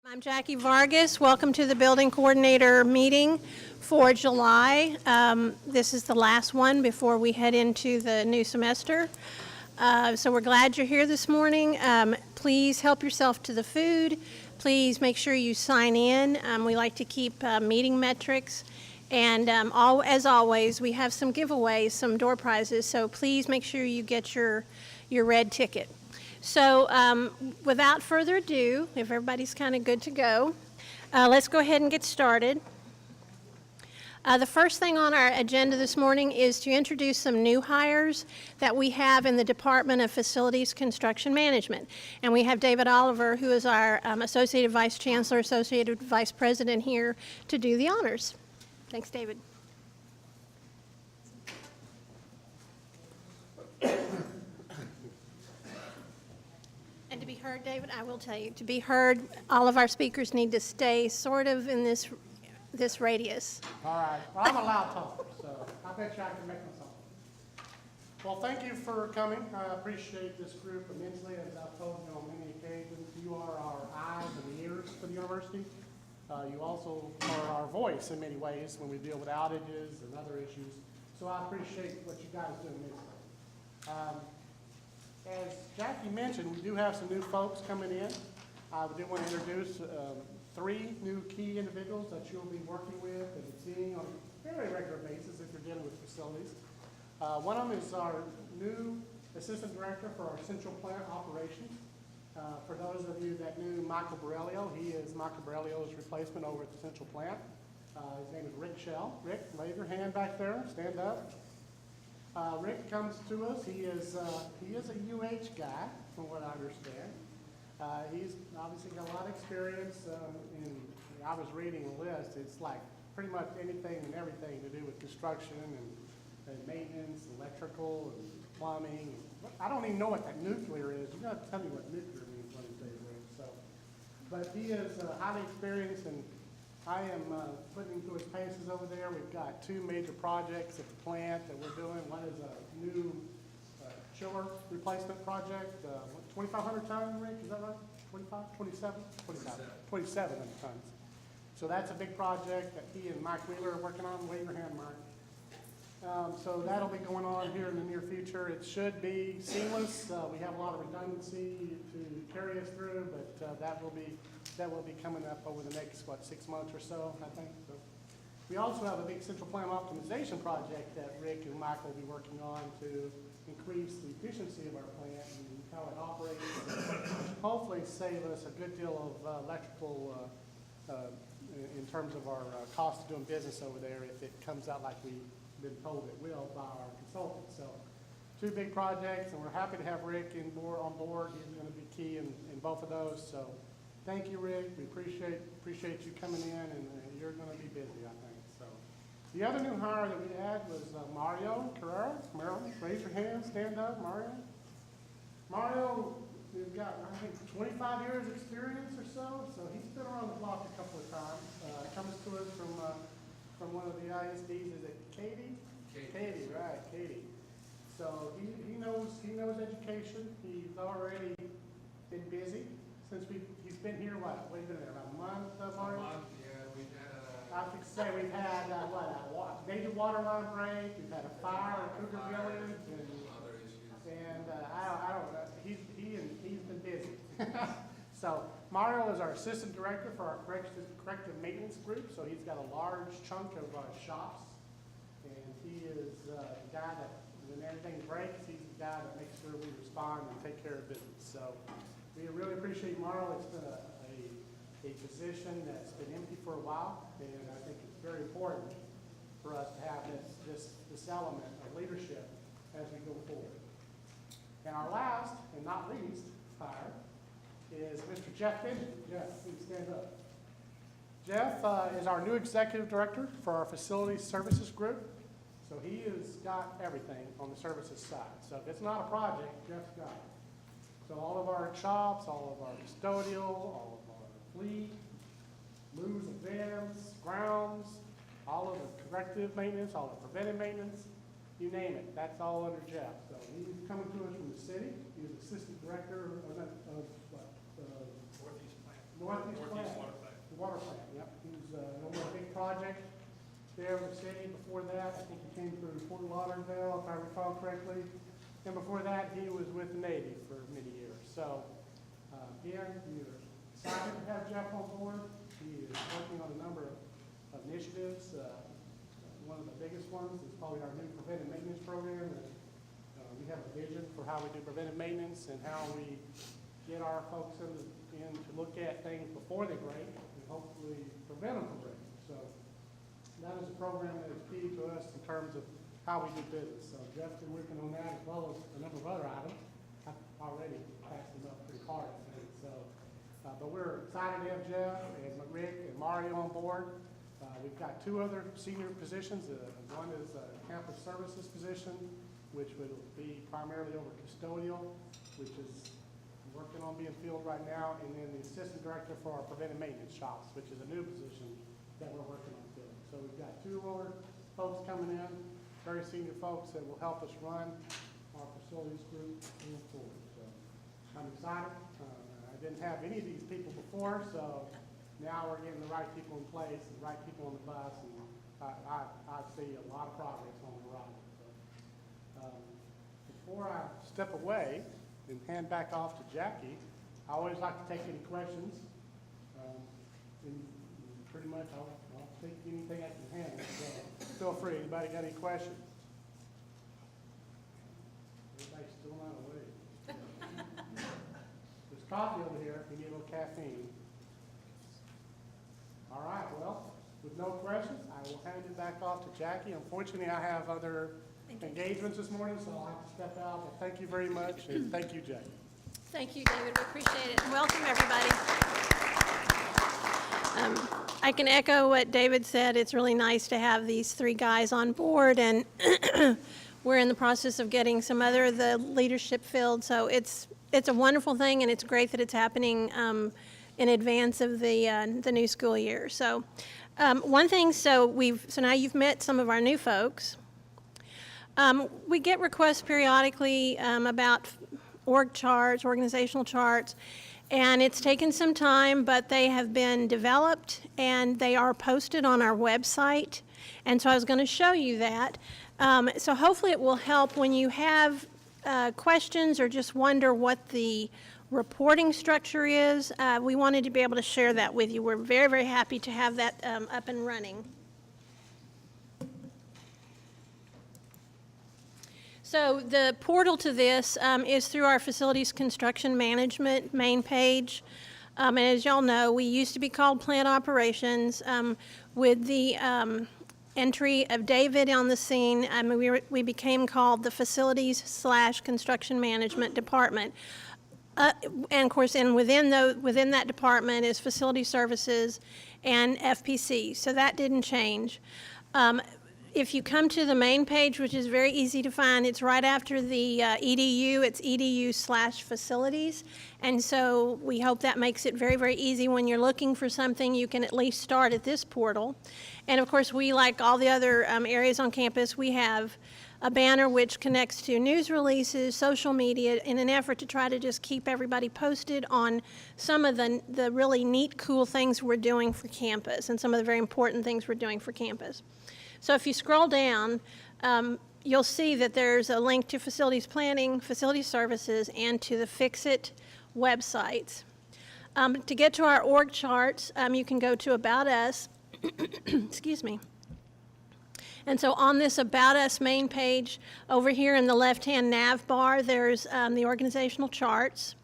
I'm Jackie Vargas. Welcome to the Building Coordinator meeting for July. This is the last one before we head into the new semester. So we're glad you're here this morning. Please help yourself to the food. Please make sure you sign in. We like to keep meeting metrics. And as always, we have some giveaways, some door prizes, so please make sure you get your red ticket. So without further ado, if everybody's kind of good to go, let's go ahead and get started. The first thing on our agenda this morning is to introduce some new hires that we have in the Department of Facilities Construction Management. And we have David Oliver, who is our Associate Vice Chancellor, Associate Vice President here to do the honors. Thanks, David. And to be heard, David, I will tell you, to be heard, all of our speakers need to stay sort of in this radius. All right. Well, I'm a loud talker, so I bet you I can make myself. Well, thank you for coming. I appreciate this group immensely. As I've told you on many occasions, you are our eyes and ears for the university. You also are our voice in many ways when we deal with outages and other issues. So I appreciate what you guys do immensely. As Jackie mentioned, we do have some new folks coming in. We did want to introduce three new key individuals that you'll be working with and seeing on a very regular basis if you're dealing with facilities. One of them is our new Assistant Director for our Central Plant Operations. For those of you that knew Michael Borrelio, he is Michael Borrelio's replacement over at the Central Plant. His name is Rick Shell. Rick, wave your hand back there, stand up. Rick comes to us. He is a UH guy, from what I understand. He's obviously got a lot of experience. I was reading a list. It's like pretty much anything and everything to do with construction and maintenance, electrical, and plumbing. I don't even know what that nuclear is. You got to tell me what nuclear means when you say Rick. So, but he is highly experienced, and I am putting him through his paces over there. We've got two major projects at the plant that we're doing. One is a new chiller replacement project, 2,500 tons, Rick, is that right? 25, 27? 2,700 tons. So that's a big project that he and Mike Wheeler are working on. Wave your hand, Mike. So that'll be going on here in the near future. It should be seamless. We have a lot of redundancy to carry us through, but that will be coming up over the next, 6 months or so, I think. So we also have a big central plant optimization project that Rick and Mike will be working on to increase the efficiency of our plant and how it operates, and hopefully save us a good deal of electrical in terms of our cost of doing business over there if it comes out like we've been told it will by our consultant. So two big projects, and we're happy to have Rick on board. He's going to be key in both of those. So thank you, Rick. We appreciate you coming in, and you're going to be busy, I think. So the other new hire that we had was Mario Carrera. Maryland, raise your hand, stand up, Mario. Mario, we've got, I think, 25 years experience or so. So he's been around the block a couple of times. Comes to us from one of the ISDs. Is it Katie? Katie, right, Katie. So he knows education. He's already been busy since he's been here. What have you been there, about a month, Mario? A month, yeah. We've had I could say we've had a major water line break. We've had a fire at Cougar Village, and other issues. and I don't know. He's been busy. So Mario is our assistant director for our corrective maintenance group. So he's got a large chunk of shops, and he is the guy that when anything breaks, he's the guy that makes sure we respond and take care of business. So we really appreciate Mario. It's been a position that's been empty for a while, and I think it's very important for us to have this element of leadership as we go forward. And our last and not least hire is Mr. Jeff Benjamin. Jeff, please stand up. Jeff is our new executive director for our facilities services group. So he has got everything on the services side. So if it's not a project, Jeff's got it. So all of our shops, all of our custodial, all of our fleet, moves and vans, grounds, all of the corrective maintenance, all the preventive maintenance, you name it, that's all under Jeff. So he's coming to us from the city. He's assistant director of what? Northeast Plant. Northeast Plant. water plant, yep. He was over a big project there in the city. Before that, I think he came through Fort Lauderdale, if I recall correctly. And before that, he was with the Navy for many years. So, again, we're excited to have Jeff on board. He is working on a number of initiatives. One of the biggest ones is probably our new preventive maintenance program. We have a vision for how we do preventive maintenance and how we get our folks in to look at things before they break and hopefully prevent them from breaking. So that is a program that is key to us in terms of how we do business. So Jeff's been working on that as well as a number of other items. I've already passed them up pretty hard, I think. So, but we're excited to have Jeff and Rick and Mario on board. We've got two other senior positions. One is a campus services position, which will be primarily over custodial, which is working on being filled right now, and then the assistant director for our preventive maintenance shops, which is a new position that we're working on filling. So we've got two more folks coming in, very senior folks that will help us run our facilities group moving forward. So I'm excited. I didn't have any of these people before, so now we're getting the right people in place, the right people on the bus, and I see a lot of progress on the horizon. So, before I step away and hand back off to Jackie, I always like to take any questions. And pretty much I'll take anything I can handle. So feel free. Anybody got any questions? Everybody's still not awake. There's coffee over here if you need a little caffeine. All right, well, with no questions, I will hand it back off to Jackie. Unfortunately, I have other engagements this morning, so I'll have to step out. But thank you very much, and thank you, Jackie. Thank you, David. We appreciate it. Welcome, everybody. I can echo what David said. It's really nice to have these three guys on board, and we're in the process of getting some other of the leadership filled. So it's a wonderful thing, and it's great that it's happening in advance of the new school year. So one thing, so now you've met some of our new folks. We get requests periodically about org charts, organizational charts, and it's taken some time, but they have been developed and they are posted on our website. And so I was going to show you that. So hopefully it will help when you have questions or just wonder what the reporting structure is. We wanted to be able to share that with you. We're very, very happy to have that up and running. So the portal to this is through our facilities construction management main page. And as y'all know, we used to be called plant operations. With the entry of David on the scene, we became called the facilities/construction management department. And of course, within that department is facility services and FPC, so that didn't change. If you come to the main page, which is very easy to find, it's right after the EDU, it's EDU/facilities. And so we hope that makes it very, very easy. When you're looking for something, you can at least start at this portal. And of course, we, like all the other areas on campus, we have a banner which connects to news releases, social media, in an effort to try to just keep everybody posted on some of the really neat, cool things we're doing for campus and some of the very important things we're doing for campus. So if you scroll down, you'll see that there's a link to facilities planning, facility services, and to the Fix-It websites. To get to our org charts, you can go to About Us, excuse me. And so on this About Us main page, over here in the left-hand nav bar, there's the organizational charts.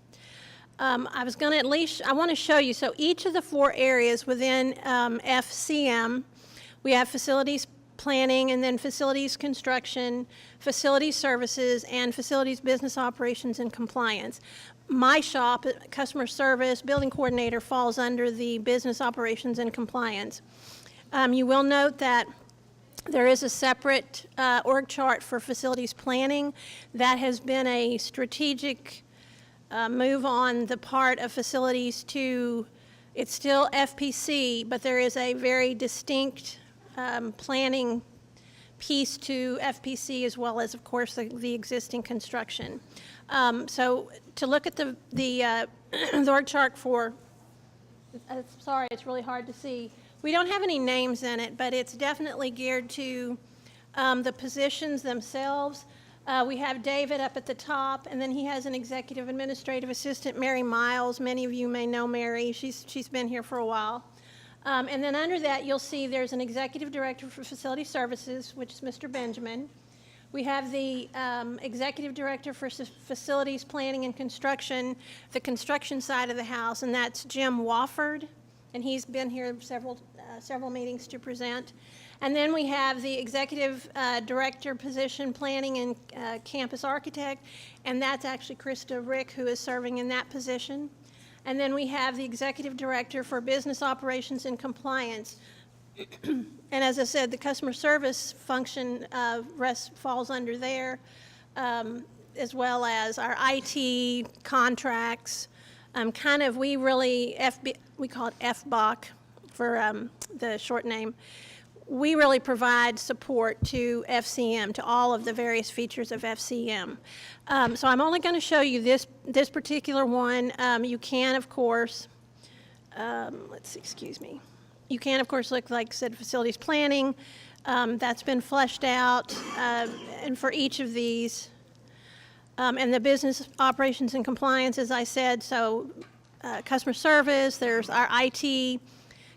I want to show you, so each of the 4 areas within FCM, we have facilities planning, and then facilities construction, facilities services, and facilities business operations and compliance. My shop, customer service, building coordinator, falls under the business operations and compliance. You will note that there is a separate org chart for facilities planning. That has been a strategic move on the part of facilities to, it's still FPC, but there is a very distinct planning piece to FPC, as well as, of course, the existing construction. So to look at the org chart for Sorry, it's really hard to see. We don't have any names in it, but it's definitely geared to the positions themselves. We have David up at the top, and then he has an executive administrative assistant, Mary Miles. Many of you may know Mary. She's been here for a while. And then under that, you'll see there's an executive director for facility services, which is Mr. Benjamin. We have the executive director for facilities planning and construction, the construction side of the house, and that's Jim Wofford, and he's been here several meetings to present. And then we have the executive director position, planning and campus architect, and that's actually Krista Rick, who is serving in that position. And then we have the executive director for business operations and compliance. And as I said, the customer service function falls under there, as well as our IT contracts. We call it FBOC for the short name. We really provide support to FCM, to all of the various features of FCM. So I'm only going to show you this particular one. You can, of course, You can, of course, look, like I said, facilities planning. That's been fleshed out, and for each of these. And the business operations and compliance, as I said, so customer service, there's our IT,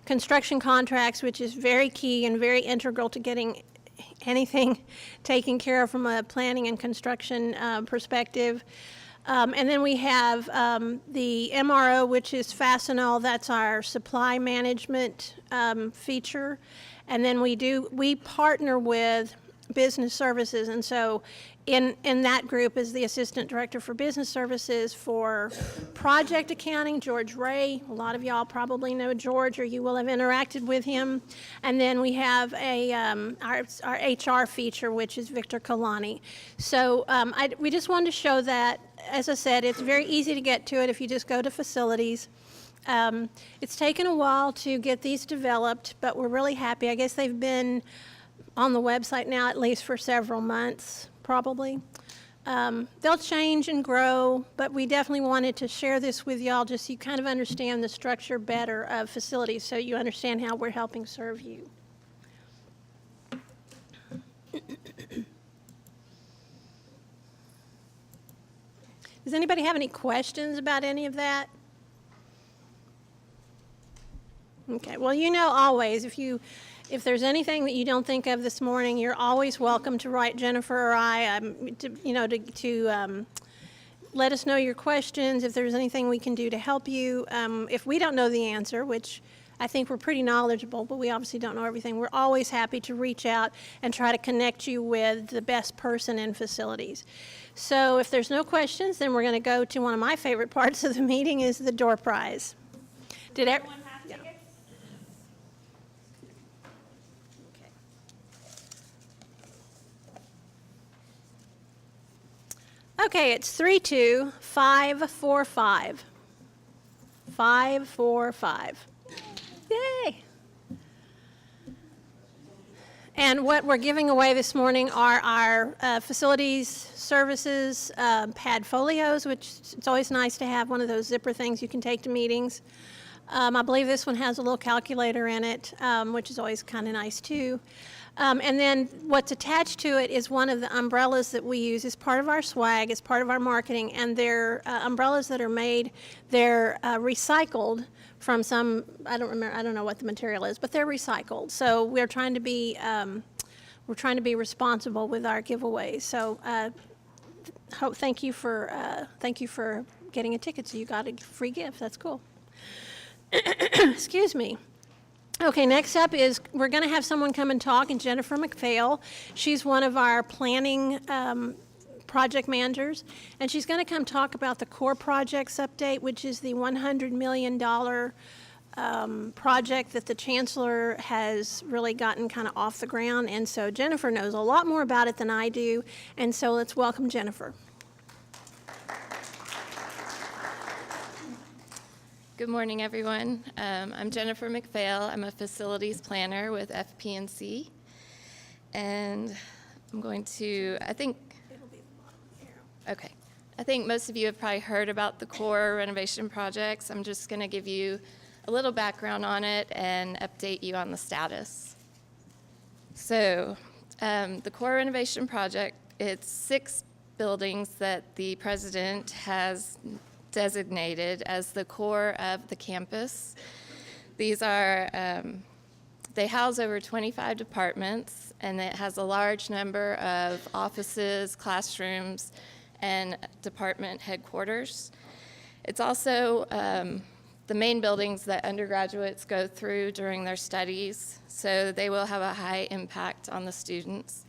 construction contracts, which is very key and very integral to getting anything taken care of from a planning and construction perspective. And then we have the MRO, which is Fastenal. That's our supply management feature. And then we partner with business services. And so in that group is the assistant director for business services for project accounting, George Ray. A lot of y'all probably know George, or you will have interacted with him. And then we have our HR feature, which is Victor Kalani. So we just wanted to show that. As I said, it's very easy to get to it if you just go to facilities. It's taken a while to get these developed, but we're really happy. I guess they've been on the website now at least for several months, probably. They'll change and grow, but we definitely wanted to share this with y'all just so you kind of understand the structure better of facilities, so you understand how we're helping serve you. Does anybody have any questions about any of that? Okay, well, you know, always, if there's anything that you don't think of this morning, you're always welcome to write Jennifer or I, to let us know your questions, if there's anything we can do to help you. If we don't know the answer, which I think we're pretty knowledgeable, but we obviously don't know everything, we're always happy to reach out and try to connect you with the best person in facilities. So if there's no questions, then we're going to go to one of my favorite parts of the meeting, is the door prize. Did everyone have tickets? Okay, it's 32545. 545. Yay! And what we're giving away this morning are our facilities services pad folios, which it's always nice to have one of those zipper things you can take to meetings. I believe this one has a little calculator in it, which is always kind of nice too. And then what's attached to it is one of the umbrellas that we use as part of our swag, as part of our marketing, and they're umbrellas that are made, they're recycled from some, I don't know what the material is, but they're recycled. So we're trying to be responsible with our giveaways. So thank you for getting a ticket, so you got a free gift. That's cool. Excuse me. Okay, next up is we're going to have someone come and talk, and Jennifer McPhail. She's one of our planning project managers, and she's going to come talk about the core projects update, which is the $100 million project that the chancellor has really gotten kind of off the ground. And so Jennifer knows a lot more about it than I do, and so let's welcome Jennifer. Good morning, everyone. I'm Jennifer McPhail. I'm a facilities planner with FP&C. And I'm going to, I think most of you have probably heard about the core renovation projects. I'm just going to give you a little background on it and update you on the status. So the core renovation project, it's 6 buildings that the president has designated as the core of the campus. These are, they house over 25 departments, and it has a large number of offices, classrooms, and department headquarters. It's also the main buildings that undergraduates go through during their studies, so they will have a high impact on the students.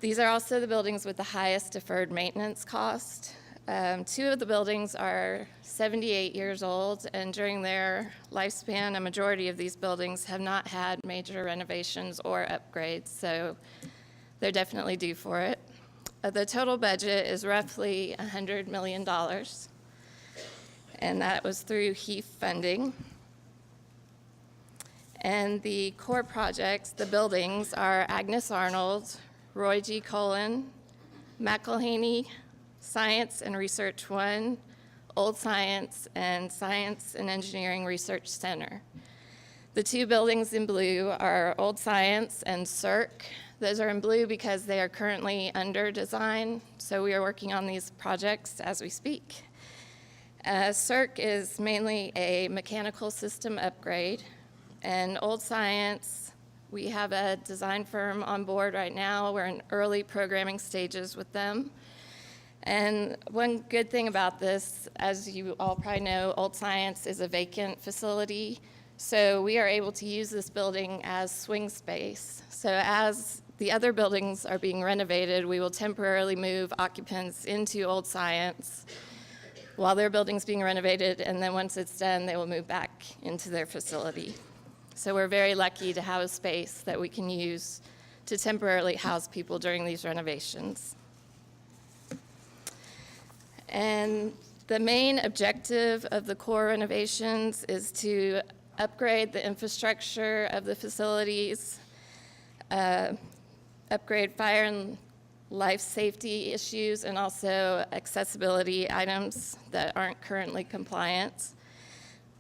These are also the buildings with the highest deferred maintenance cost. 2 of the buildings are 78 years old, and during their lifespan, a majority of these buildings have not had major renovations or upgrades, so they're definitely due for it. The total budget is roughly $100 million, and that was through HEAF funding. And the core projects, the buildings, are Agnes Arnold, Roy G. Cullen, McElhaney Science and Research 1, Old Science, and Science and Engineering Research Center. The 2 buildings in blue are Old Science and CERC. Those are in blue because they are currently under design, so we are working on these projects as we speak. CERC is mainly a mechanical system upgrade, and Old Science, we have a design firm on board right now. We're in early programming stages with them. And one good thing about this, as you all probably know, Old Science is a vacant facility, so we are able to use this building as swing space. So as the other buildings are being renovated, we will temporarily move occupants into Old Science while their building's being renovated, and then once it's done, they will move back into their facility. So we're very lucky to have a space that we can use to temporarily house people during these renovations. And the main objective of the core renovations is to upgrade the infrastructure of the facilities, upgrade fire and life safety issues, and also accessibility items that aren't currently compliant.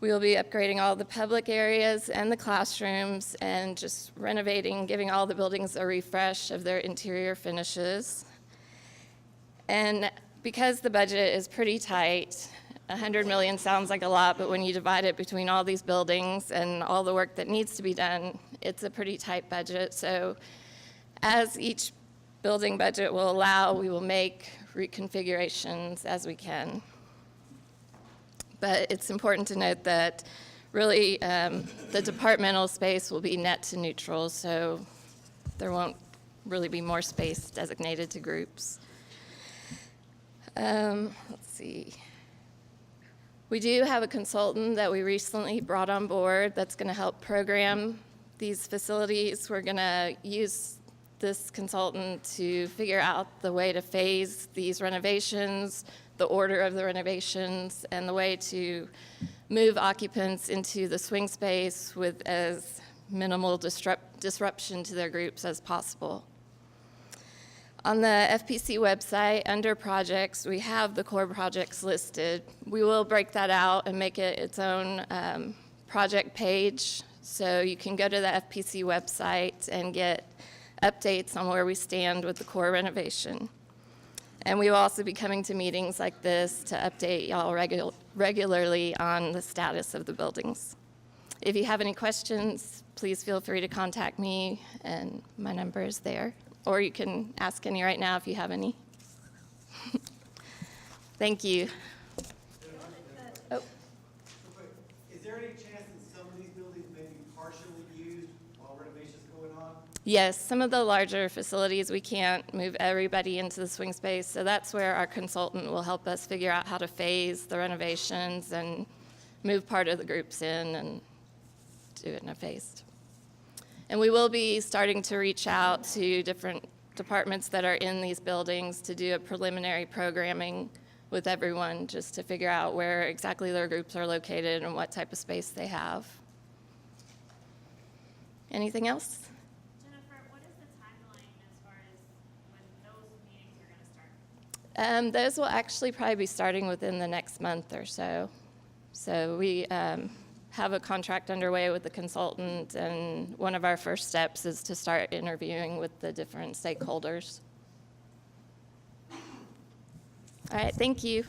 We will be upgrading all the public areas and the classrooms and just renovating, giving all the buildings a refresh of their interior finishes. And because the budget is pretty tight, $100 million sounds like a lot, but when you divide it between all these buildings and all the work that needs to be done, it's a pretty tight budget. So as each building budget will allow, we will make reconfigurations as we can. But it's important to note that really the departmental space will be net to neutral, so there won't really be more space designated to groups. Let's see. We do have a consultant that we recently brought on board that's going to help program these facilities. We're going to use this consultant to figure out the way to phase these renovations, the order of the renovations, and the way to move occupants into the swing space with as minimal disruption to their groups as possible. On the FPC website, under projects, we have the core projects listed. We will break that out and make it its own project page, so you can go to the FPC website and get updates on where we stand with the core renovation. And we will also be coming to meetings like this to update y'all regularly on the status of the buildings. If you have any questions, please feel free to contact me, and my number is there. Or you can ask any right now if you have any. Thank you. Oh. Is there any chance that some of these buildings may be partially used while renovation's going on? Yes, some of the larger facilities, we can't move everybody into the swing space, so that's where our consultant will help us figure out how to phase the renovations and move part of the groups in and do it in a phased. And we will be starting to reach out to different departments that are in these buildings to do a preliminary programming with everyone just to figure out where exactly their groups are located and what type of space they have. Anything else? Jennifer, what is the timeline as far as when those meetings are going to start? Those will actually probably be starting within the next month or so. So have a contract underway with the consultant, and one of our first steps is to start interviewing with the different stakeholders. All right, thank you.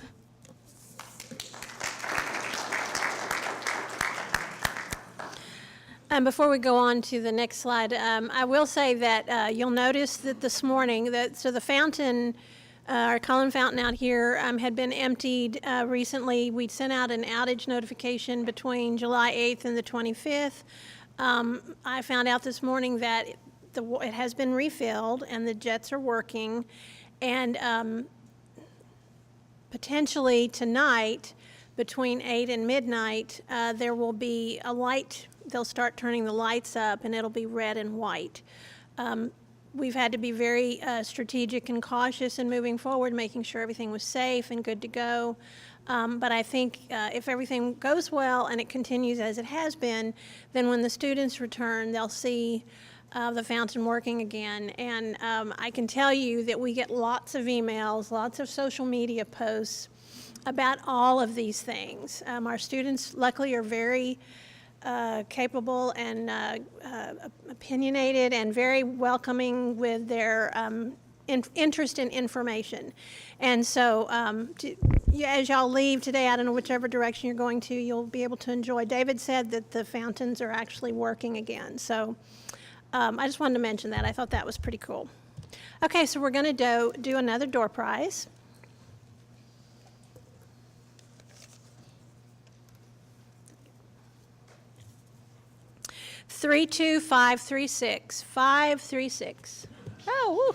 Before we go on to the next slide, I will say that you'll notice that this morning, so the fountain, our Cullen fountain out here had been emptied recently. We sent out an outage notification between July 8th and the 25th. I found out this morning that it has been refilled and the jets are working. And potentially tonight, between 8 and midnight, there will be a light. They'll start turning the lights up, and it'll be red and white. We've had to be very strategic and cautious in moving forward, making sure everything was safe and good to go. But I think if everything goes well and it continues as it has been, then when the students return, they'll see the fountain working again. And I can tell you that we get lots of emails, lots of social media posts about all of these things. Our students, luckily, are very capable and opinionated and very welcoming with their interest in information. And so as y'all leave today, I don't know whichever direction you're going to, you'll be able to enjoy. David said that the fountains are actually working again. So I just wanted to mention that. I thought that was pretty cool. Okay, so we're going to do another door prize. Three, 2, 5, 3, 6. 5, 3, 6. Oh,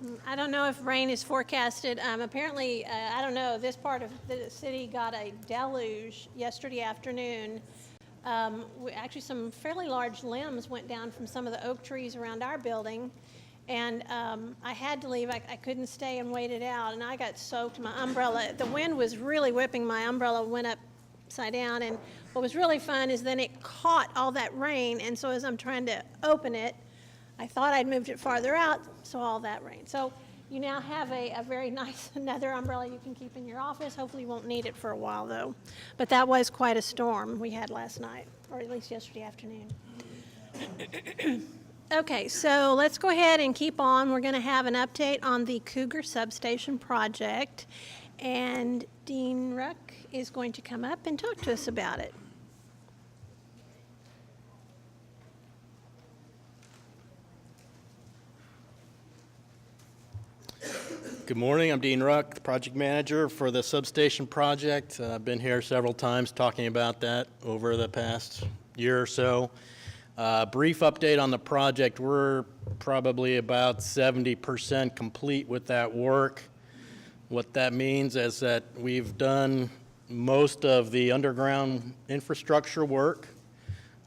woo. I don't know if rain is forecasted. Apparently, I don't know, this part of the city got a deluge yesterday afternoon. Actually, some fairly large limbs went down from some of the oak trees around our building. And I had to leave. I couldn't stay and wait it out, and I got soaked. My umbrella, the wind was really whipping. My umbrella went upside down, and what was really fun is then it caught all that rain, and so as I'm trying to open it, I thought I'd moved it farther out, so all that rain. So you now have a very nice another umbrella you can keep in your office. Hopefully you won't need it for a while, though. But that was quite a storm we had last night, or at least yesterday afternoon. Okay, so let's go ahead and keep on. We're going to have an update on the Cougar Substation project, and Dean Ruck is going to come up and talk to us about it. Good morning, I'm Dean Ruck, the project manager for the substation project. I've been here several times talking about that over the past year or so. Brief update on the project. We're probably about 70% complete with that work. What that means is that we've done most of the underground infrastructure work,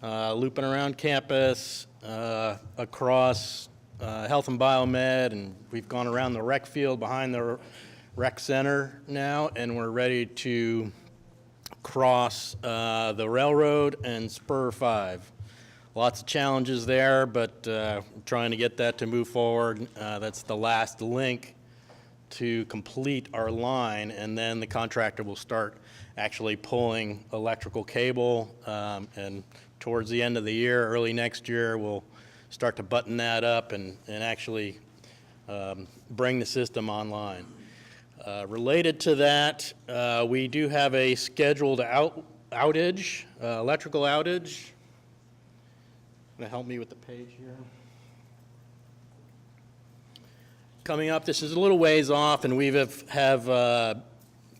looping around campus, across health and biomed, and we've gone around the rec field behind the rec center now, and we're ready to cross the railroad and Spur 5. Lots of challenges there, but trying to get that to move forward. That's the last link to complete our line, and then the contractor will start actually pulling electrical cable, and towards the end of the year, early next year, we'll start to button that up and actually bring the system online. Related to that, we do have a scheduled outage, electrical outage. Going to help me with the page here. Coming up, this is a little ways off, and we have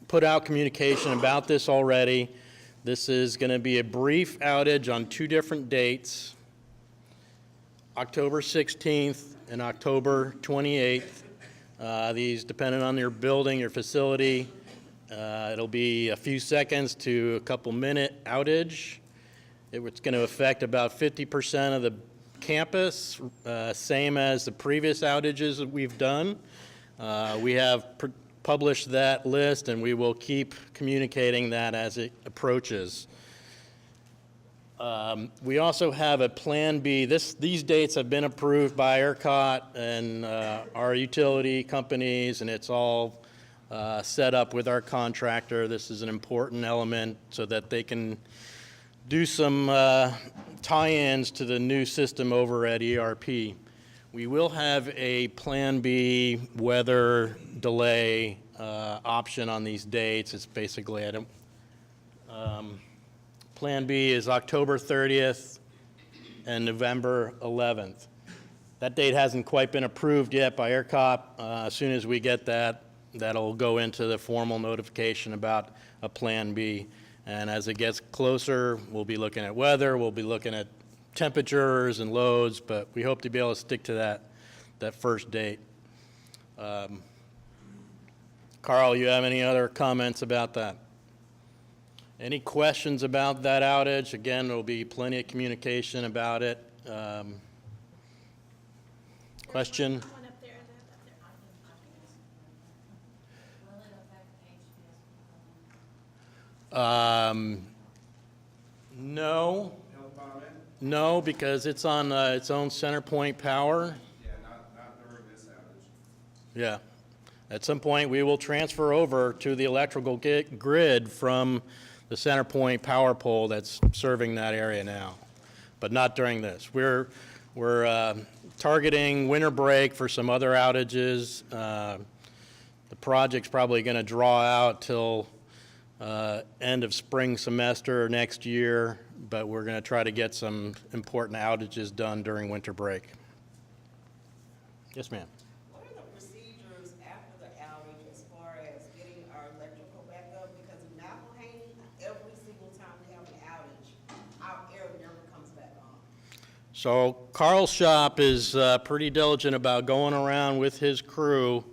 put out communication about this already. This is going to be a brief outage on 2 different dates, October 16th and October 28th. These, depending on your building, your facility, it'll be a few seconds to a couple minute outage. It's going to affect about 50% of the campus, same as the previous outages that we've done. We have published that list, and we will keep communicating that as it approaches. We also have a Plan B. These dates have been approved by ERCOT and our utility companies, and it's all set up with our contractor. This is an important element so that they can do some tie-ins to the new system over at ERP. We will have a Plan B weather delay option on these dates. It's basically, Plan B is October 30th and November 11th. That date hasn't quite been approved yet by ERCOT. As soon as we get that, that'll go into the formal notification about a Plan B. And as it gets closer, we'll be looking at weather, we'll be looking at temperatures and loads, but we hope to be able to stick to that first date. Carl, you have any other comments about that? Any questions about that outage? Again, there'll be plenty of communication about it. Question? One up there, No, No comment? no, because it's on its own center point power. Yeah, not during this outage. Yeah. At some point, we will transfer over to the electrical grid from the center point power pole that's serving that area now, but not during this. We're targeting winter break for some other outages. The project's probably going to draw out till end of spring semester next year, but we're going to try to get some important outages done during winter break. Yes, ma'am. What are the procedures after the outage as far as getting our electrical back up? Because in McElhaney, every single time we have an outage, our air never comes back on. So Carl's shop is pretty diligent about going around with his crew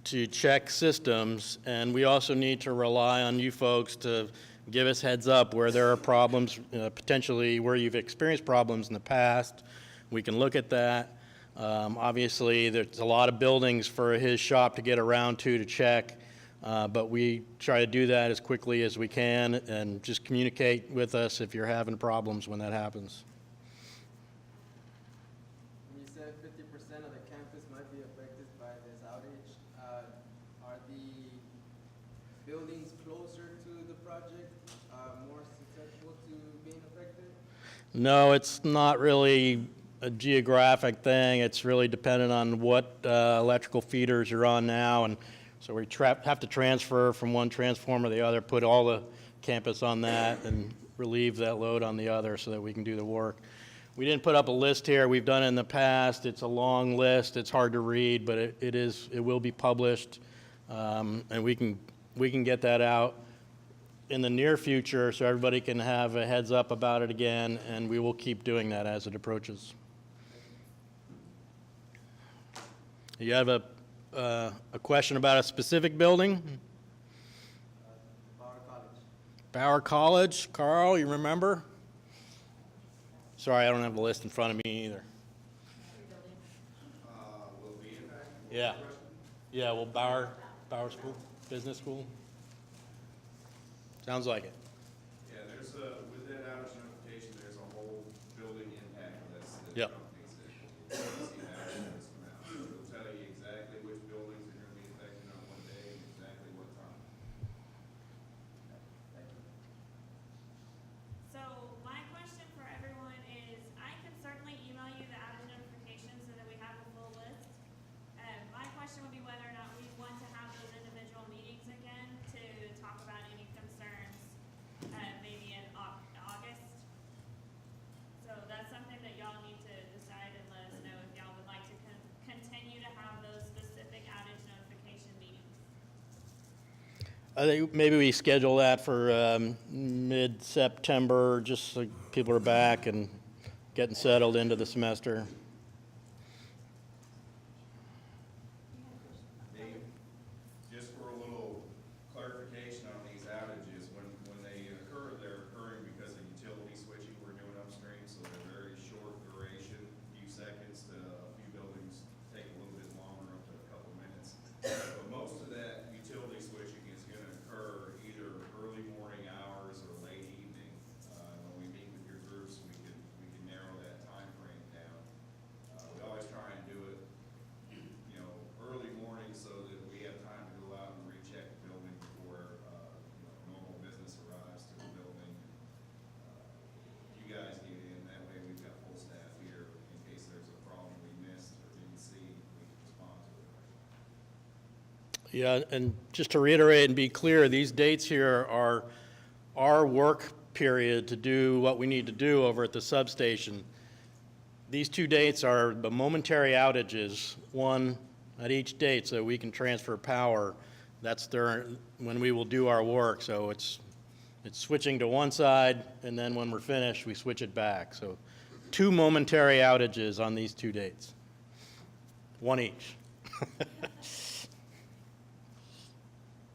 to check systems, and we also need to rely on you folks to give us heads up where there are problems, potentially where you've experienced problems in the past. We can look at that. Obviously, there's a lot of buildings for his shop to get around to check, but we try to do that as quickly as we can, and just communicate with us if you're having problems when that happens. You said 50% of the campus might be affected by this outage. Are the buildings closer to the project more susceptible to being affected? No, it's not really a geographic thing. It's really dependent on what electrical feeders you're on now, and so we have to transfer from one transformer to the other, put all the campus on that, and relieve that load on the other so that we can do the work. We didn't put up a list here. We've done it in the past. It's a long list. It's hard to read, but it will be published, and we can get that out in the near future so everybody can have a heads up about it again, and we will keep doing that as it approaches. You have a question about a specific building? Bauer College. Bauer College, Carl, you remember? Sorry, I don't have the list in front of me either. Will be impacted? Yeah. Yeah, well, Bauer School, Business School? Sounds like it. Yeah, there's with that outage notification, there's a whole building impact list. That Yep. companies that you'll see how it's come out. So it'll tell you exactly which buildings are gonna be affected on what day and exactly what time. So my question for everyone is, I can certainly email you the outage notification so that we have a full list. My question would be whether or not we want to have those individual meetings again to talk about any concerns, maybe in August. So that's something that y'all need to decide and let us know if y'all would like to continue to have those specific outage notification meetings. I think maybe we schedule that for mid-September, just so people are back and getting settled into the semester. Dave, just for a little clarification on these outages, when they occur, they're occurring because of utility switching we're doing upstream, so they're very short duration, few seconds to a few buildings take a little bit longer, up to a couple minutes. But most of that utility switching is gonna occur either early morning hours or late evening. Yeah, and just to reiterate and be clear, these dates here are our work period to do what we need to do over at the substation. These 2 dates are the momentary outages, one at each date, so we can transfer power. That's when we will do our work. So it's switching to one side, and then when we're finished, we switch it back. So 2 momentary outages on these 2 dates, one each.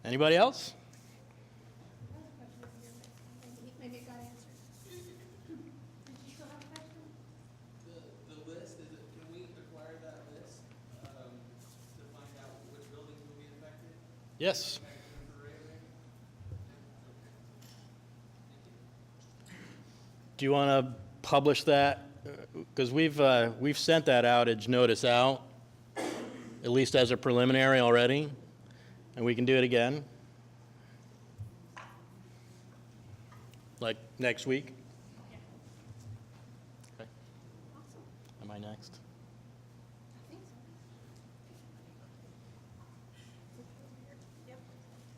Anybody else? Maybe it got answered. Did you still have a question? The list, can we acquire that list, to find out which buildings will be affected? Yes. Do you want to publish that? Because we've sent that outage notice out, at least as a preliminary already, and we can do it again. Like next week? Okay. Am I next? Yep.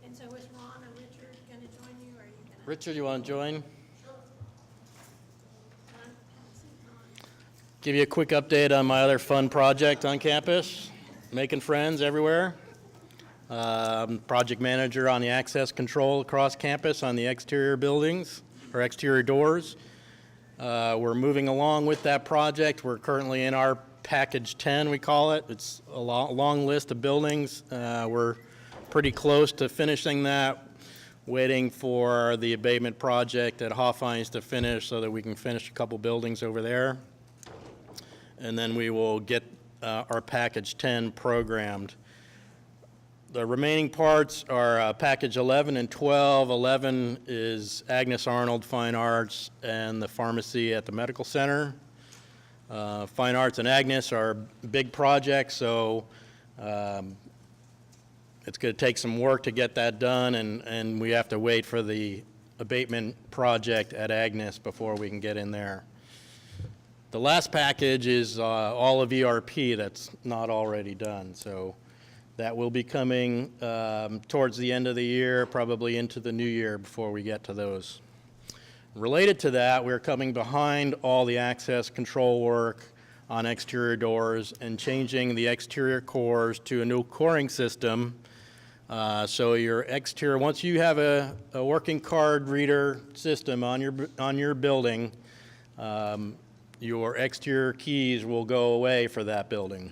And so is Ron or Richard going to join you, or are you going to? Richard, you want to join? Give you a quick update on my other fun project on campus, making friends everywhere. Project manager on the access control across campus on the exterior buildings, or exterior doors. We're moving along with that project. We're currently in our package 10, we call it. It's a long list of buildings. We're pretty close to finishing that, waiting for the abatement project at Hofheinz to finish so that we can finish a couple buildings over there. And then we will get our package 10 programmed. The remaining parts are package 11 and 12. 11 is Agnes Arnold Fine Arts and the pharmacy at the medical center. Fine Arts and Agnes are big projects, so it's going to take some work to get that done, and we have to wait for the abatement project at Agnes before we can get in there. The last package is all of ERP that's not already done, so that will be coming towards the end of the year, probably into the new year before we get to those. Related to that, we're coming behind all the access control work on exterior doors and changing the exterior cores to a new coring system. So your exterior, once you have a working card reader system on your building, your exterior keys will go away for that building.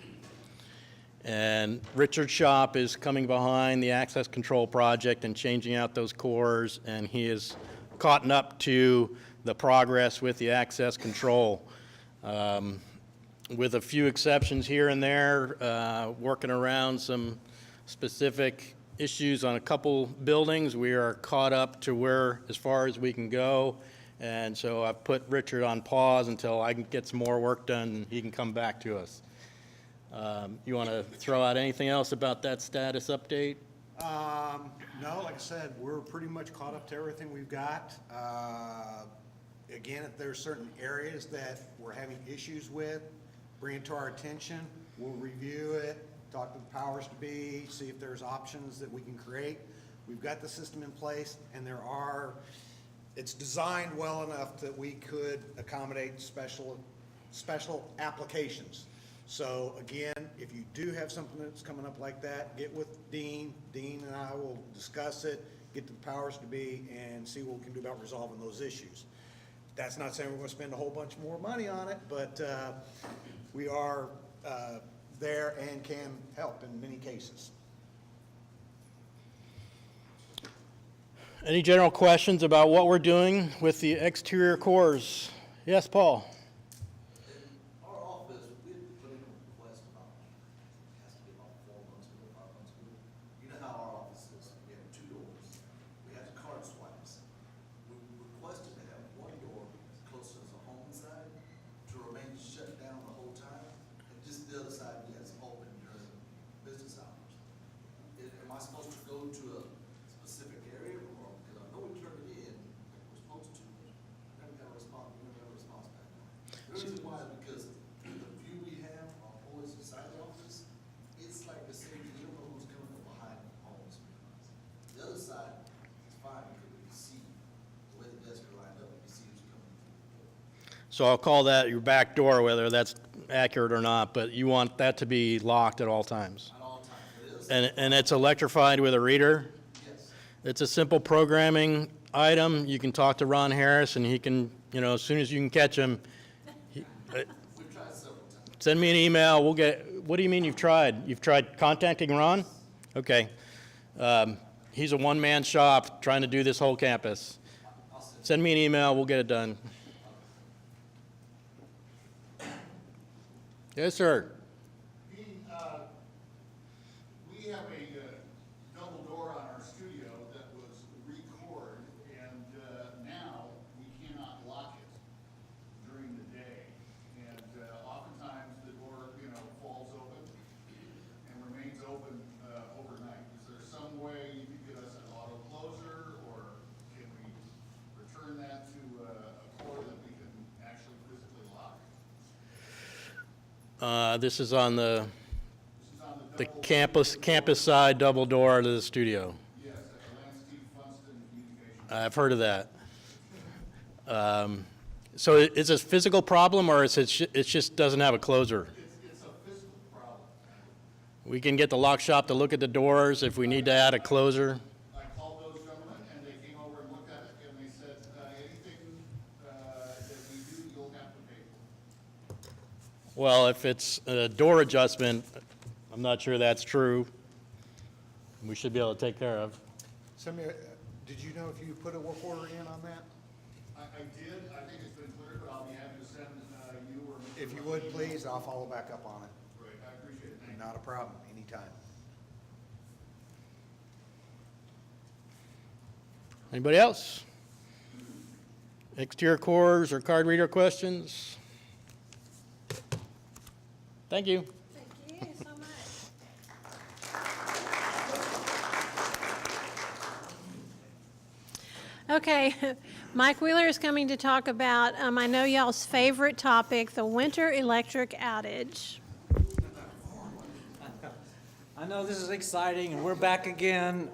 And Richard's shop is coming behind the access control project and changing out those cores, and he is caught up to the progress with the access control. With a few exceptions here and there, working around some specific issues on a couple buildings, we are caught up to as far as we can go. And so I've put Richard on pause until I can get some more work done and he can come back to us. You want to throw out anything else about that status update? No, like I said, we're pretty much caught up to everything we've got. Again, if there's certain areas that we're having issues with, bring it to our attention. We'll review it, talk to the powers to be, see if there's options that we can create. We've got the system in place, and it's designed well enough that we could accommodate special applications. So again, if you do have something that's coming up like that, get with Dean. Dean and I will discuss it, get to the powers to be, and see what we can do about resolving those issues. That's not saying we're going to spend a whole bunch more money on it, but we are there and can help in many cases. Any general questions about what we're doing with the exterior cores? Yes, Paul? Our office, we put in a request about, it has to be about 4 months ago, 5 months ago. You know how our office is, we have 2 doors. We have card swipes. We requested to have one door close to the home side to remain shut down the whole time. And just the other side, we have open during business hours. Am I supposed to go to a specific area, or, because I know we turned it in, like we're supposed to, but I never got a response, back. The reason why is because the view we have on Boys inside the office, it's like the same, you don't know who's coming from behind. So I'll call that your back door, whether that's accurate or not, but you want that to be locked at all times. At all times, it is. And it's electrified with a reader? Yes. It's a simple programming item. You can talk to Ron Harris, and he can, as soon as you can catch him, We've tried several times. send me an email. We'll get, what do you mean you've tried? You've tried contacting Ron? Okay. He's a one-man shop trying to do this whole campus. Send me an email, we'll get it done. Yes, sir. Dean, we have a double door on our studio that was record, and now we cannot lock it during the day. And oftentimes the door, falls open and remains open overnight. Is there some way you could get us an auto closer, or can we return that to a core that we can actually physically lock? This is on the This is on the double- campus side double door to the studio. Yes, at the Lansky Funston Communications. I've heard of that. So is it a physical problem, or is it just doesn't have a closer? It's a physical problem. We can get the lock shop to look at the doors if we need to add a closer. I called those gentlemen, and they came over and looked at it, and they said, anything that we do, you'll have to pay for. Well, if it's a door adjustment, I'm not sure that's true. We should be able to take care of. Send me, did you know if you put a work order in on that? I did, I think it's been cleared, but I'll be happy to send you or Mr. If you Rudd would, an email. please, I'll follow back up on it. Great, I appreciate it, thank you. Not a problem, anytime. Anybody else? Exterior cores or card reader questions? Thank you. Thank you so much. Okay, Mike Wheeler is coming to talk about, I know y'all's favorite topic, the winter electric outage. I know this is exciting, and we're back again.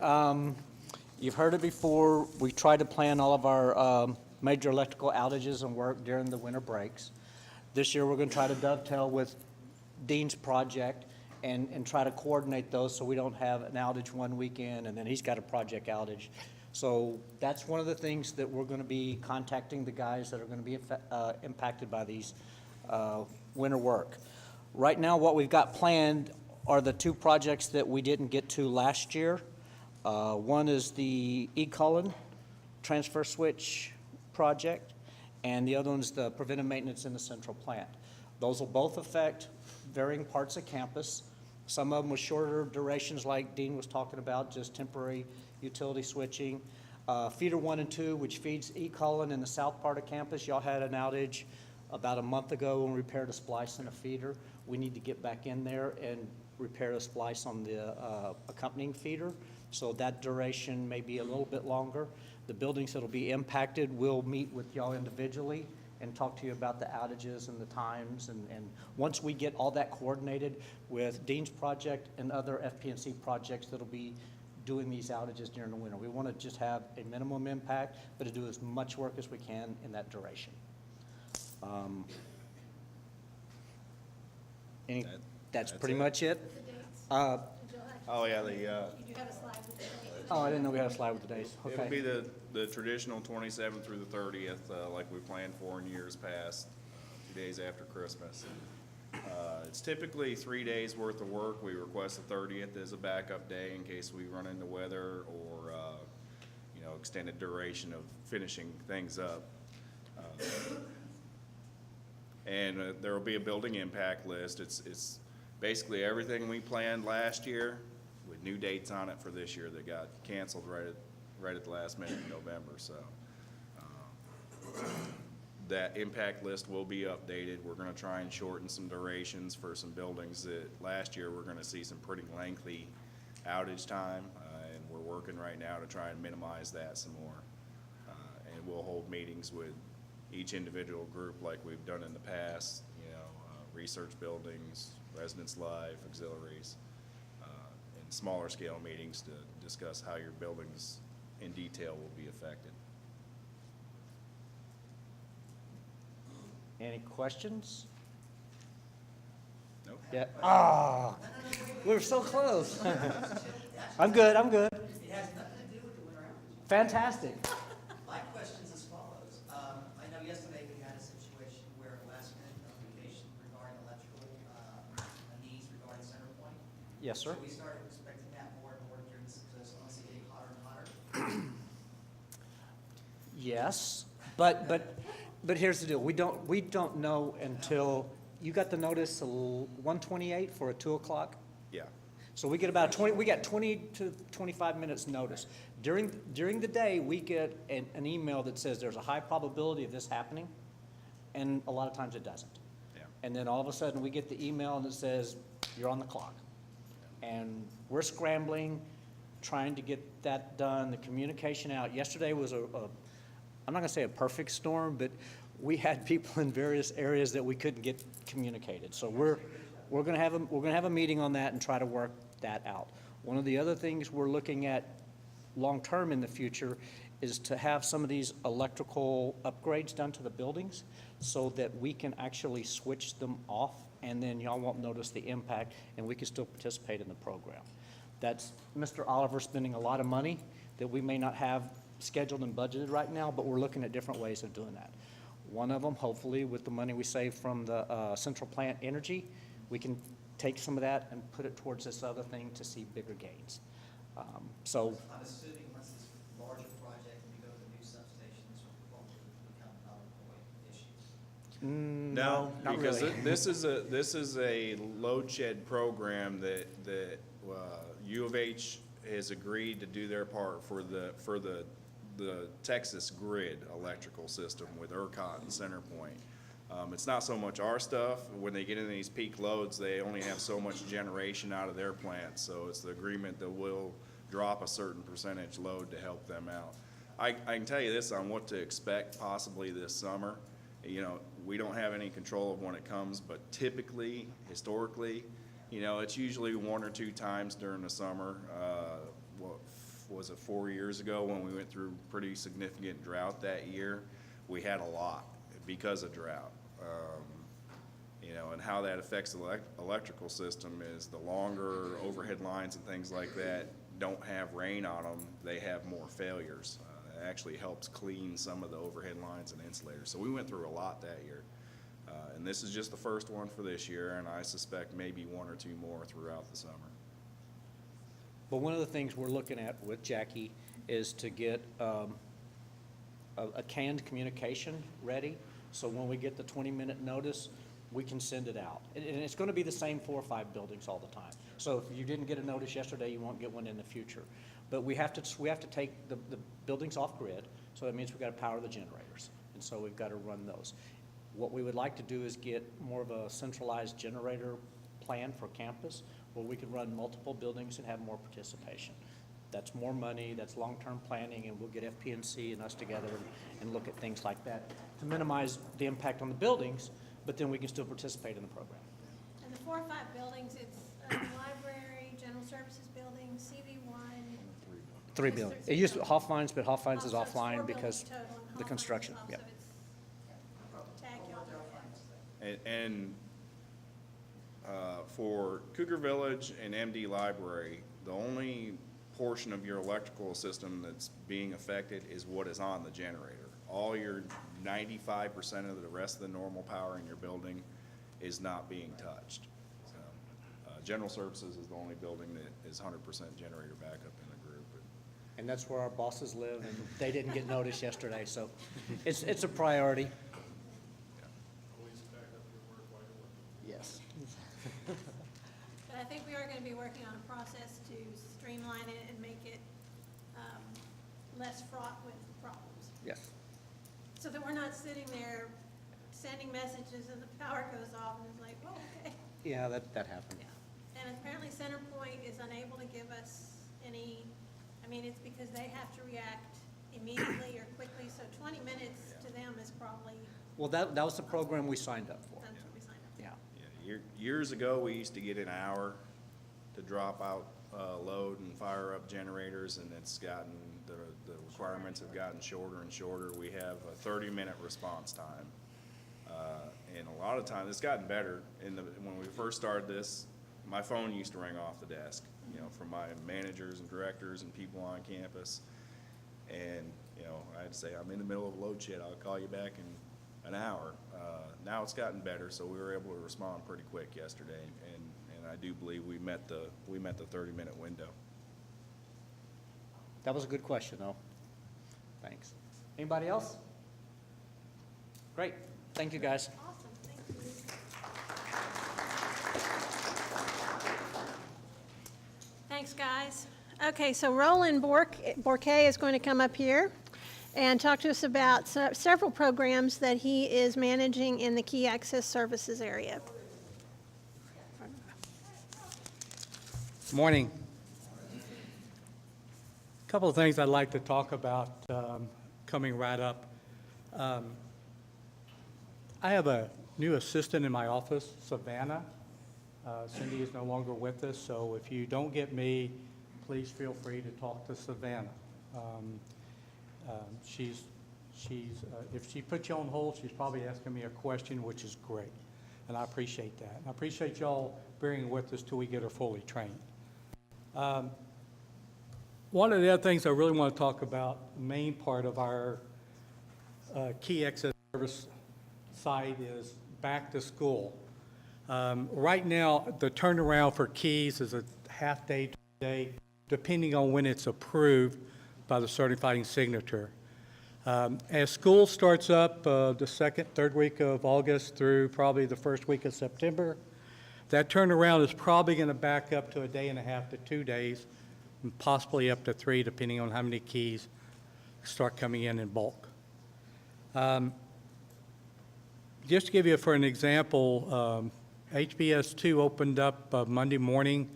You've heard it before. We try to plan all of our major electrical outages and work during the winter breaks. This year, we're going to try to dovetail with Dean's project and try to coordinate those so we don't have an outage one weekend, and then he's got a project outage. So that's one of the things that we're going to be contacting the guys that are going to be impacted by these winter work. Right now, what we've got planned are the two projects that we didn't get to last year. One is the E-Cullen transfer switch project, and the other one's the preventive maintenance in the central plant. Those will both affect varying parts of campus. Some of them with shorter durations, like Dean was talking about, just temporary utility switching. Feeder 1 and 2, which feeds E-Cullen in the south part of campus, y'all had an outage about a month ago when we repaired a splice in a feeder. We need to get back in there and repair a splice on the accompanying feeder. So that duration may be a little bit longer. The buildings that'll be impacted will meet with y'all individually and talk to you about the outages and the times. And once we get all that coordinated with Dean's project and other FP&C projects that'll be doing these outages during the winter, we want to just have a minimum impact, but to do as much work as we can in that duration. That's pretty much it. Oh, yeah, the, You do have a slide with the dates. Oh, I didn't know we had a slide with the days. it'll be Okay. the traditional 27th through the 30th, like we planned for in years past, 2 days after Christmas. It's typically 3 days worth of work. We request the 30th as a backup day in case we run into weather or, extended duration of finishing things up. And there will be a building impact list. It's basically everything we planned last year with new dates on it for this year that got canceled right at the last minute in November, so. That impact list will be updated. We're gonna try and shorten some durations for some buildings that last year we're gonna see some pretty lengthy outage time, and we're working right now to try and minimize that some more. And we'll hold meetings with each individual group like we've done in the past, research buildings, residence life, auxiliaries, and smaller scale meetings to discuss how your buildings in detail will be affected. Any questions? Nope. Yeah. Ah, we were so close. I'm good, I'm good. It has nothing to do with the winter outage. Fantastic. My question's as follows. I know yesterday we had a situation where last minute notification regarding electrical, needs regarding CenterPoint. Yes, sir. So we started expecting that more and more during this, because it's honestly getting hotter and hotter. Yes, but here's the deal. We don't know until, you got the notice 1:28 for a 2 o'clock? Yeah. So we get about 20 to 25 minutes notice. During the day, we get an email that says there's a high probability of this happening, and a lot of times it doesn't. Yeah. And then all of a sudden, we get the email and it says, you're on the clock. And we're scrambling, trying to get that done, the communication out. Yesterday was I'm not gonna say a perfect storm, but we had people in various areas that we couldn't get communicated. So we're gonna have a meeting on that and try to work that out. One of the other things we're looking at long-term in the future is to have some of these electrical upgrades done to the buildings so that we can actually switch them off, and then y'all won't notice the impact, and we can still participate in the program. That's Mr. Oliver spending a lot of money that we may not have scheduled and budgeted right now, but we're looking at different ways of doing that. One of them, hopefully, with the money we save from the central plant energy, we can take some of that and put it towards this other thing to see bigger gains. So I'm assuming once this larger project, we go to the new substations, won't become null and void issues. No, not because really. this is a load shed program that U of H has agreed to do their part for the Texas grid electrical system with ERCOT and CenterPoint. It's not so much our stuff. When they get into these peak loads, they only have so much generation out of their plants, so it's the agreement that we'll drop a certain percentage load to help them out. I can tell you this on what to expect possibly this summer. You know, we don't have any control of when it comes, but typically, historically, you know, it's usually 1 or 2 times during the summer. What was it, 4 years ago when we went through pretty significant drought that year? We had a lot because of drought. You know, and how that affects the electrical system is the longer overhead lines and things like that don't have rain on them, they have more failures. It actually helps clean some of the overhead lines and insulators. So we went through a lot that year. And this is just the first one for this year, and I suspect maybe 1 or 2 more throughout the summer. But one of the things we're looking at with Jackie is to get a canned communication ready, so when we get the 20-minute notice, we can send it out. And it's gonna be the same 4 or 5 buildings all the time. So if you didn't get a notice yesterday, you won't get one in the future. But we have to take the buildings off grid, so that means we've gotta power the generators. And so we've gotta run those. What we would like to do is get more of a centralized generator plan for campus, where we can run multiple buildings and have more participation. That's more money, that's long-term planning, and we'll get FP&C and us together and look at things like that to minimize the impact on the buildings, but then we can still participate in the program. And the 4 or 5 buildings, it's library, general services building, CV1. 3 buildings. It used to be Hoffmein's, but Hoffmein's is Oh, so it's 4 offline buildings because total, and the Hoffman's construction, is off, yeah. so it's tag y'all. And for Cougar Village and MD Library, the only portion of your electrical system that's being affected is what is on the generator. All your 95% of the rest of the normal power in your building is not being touched. So, General Services is the only building that is 100% generator backup in the group. And that's where our bosses live, and they didn't get notice yesterday, so it's a priority. Yes. But I think we are gonna be working on a process to streamline it and make it less fraught with problems. Yes. So that we're not sitting there sending messages and the power goes off and it's like, oh, okay. Yeah, that happened. Yeah. And apparently CenterPoint is unable to give us any, I mean, it's because they have to react immediately or quickly, so 20 minutes to them is probably, Well, that was the program we signed up for. that's what we signed up for. Yeah. Years ago, we used to get an hour to drop out load and fire up generators, and it's gotten, the requirements have gotten shorter and shorter. We have a 30-minute response time. And a lot of times, it's gotten better. When we first started this, my phone used to ring off the desk, from my managers and directors and people on campus. And, I'd say, I'm in the middle of a load shed, I'll call you back in an hour. Now it's gotten better, so we were able to respond pretty quick yesterday, and I do believe we met the 30-minute window. That was a good question, though. Thanks. Anybody else? Great. Thank you, guys. Awesome, thank you. Thanks, guys. Okay, so Roland Bourquet is going to come up here and talk to us about several programs that he is managing in the Key Access Services area. Morning. A couple of things I'd like to talk about coming right up. I have a new assistant in my office, Savannah. Cindy is no longer with us, so if you don't get me, please feel free to talk to Savannah. If she puts you on hold, she's probably asking me a question, which is great, and I appreciate that. And I appreciate y'all bearing with us till we get her fully trained. One of the other things I really want to talk about, the main part of our Key Access Service site is back to school. Right now, the turnaround for Keys is a half day to a day, depending on when it's approved by the certifying signature. As school starts up the second, third week of August through probably the first week of September, that turnaround is probably going to back up to a day and a half to 2 days, and possibly up to 3, depending on how many keys start coming in bulk. Just to give you for an example, HBS 2 opened up Monday morning.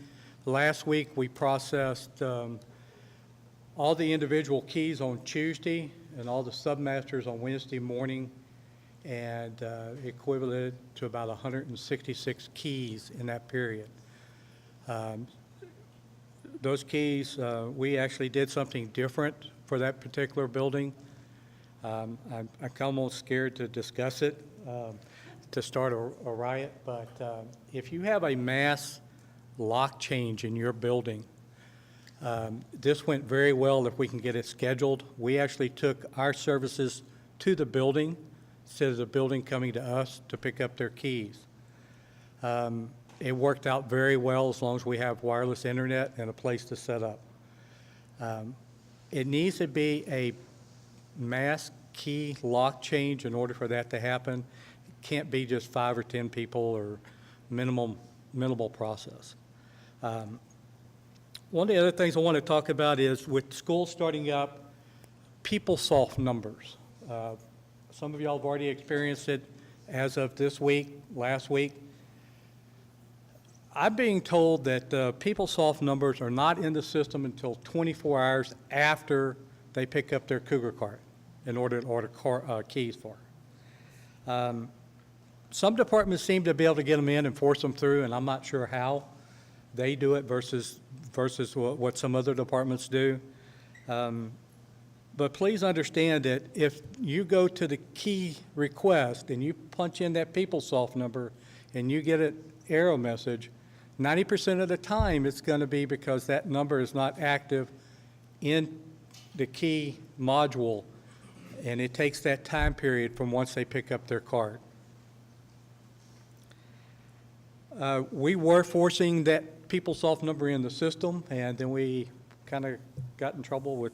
Last week, we processed all the individual keys on Tuesday and all the submasters on Wednesday morning, and equivalent to about 166 keys in that period. Those keys, we actually did something different for that particular building. I'm almost scared to discuss it, to start a riot, but if you have a mass lock change in your building, this went very well if we can get it scheduled. We actually took our services to the building instead of the building coming to us to pick up their keys. It worked out very well as long as we have wireless internet and a place to set up. It needs to be a mass key lock change in order for that to happen. It can't be just 5 or 10 people or minimal process. One of the other things I want to talk about is with school starting up, PeopleSoft numbers. Some of y'all have already experienced it as of this week, last week. I'm being told that PeopleSoft numbers are not in the system until 24 hours after they pick up their Cougar card in order to order keys for. Some departments seem to be able to get them in and force them through, and I'm not sure how they do it versus what some other departments do. But please understand that if you go to the key request and you punch in that PeopleSoft number and you get an error message, 90% of the time it's going to be because that number is not active in the key module, and it takes that time period from once they pick up their card. We were forcing that PeopleSoft number in the system, and then we kind of got in trouble with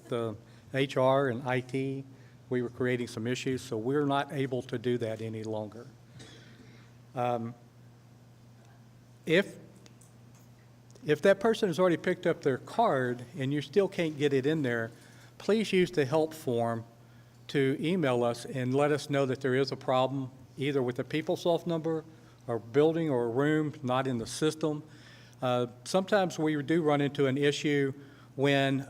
HR and IT. We were creating some issues, so we're not able to do that any longer. If that person has already picked up their card and you still can't get it in there, please use the help form to email us and let us know that there is a problem, either with the PeopleSoft number or building or a room not in the system. Sometimes we do run into an issue when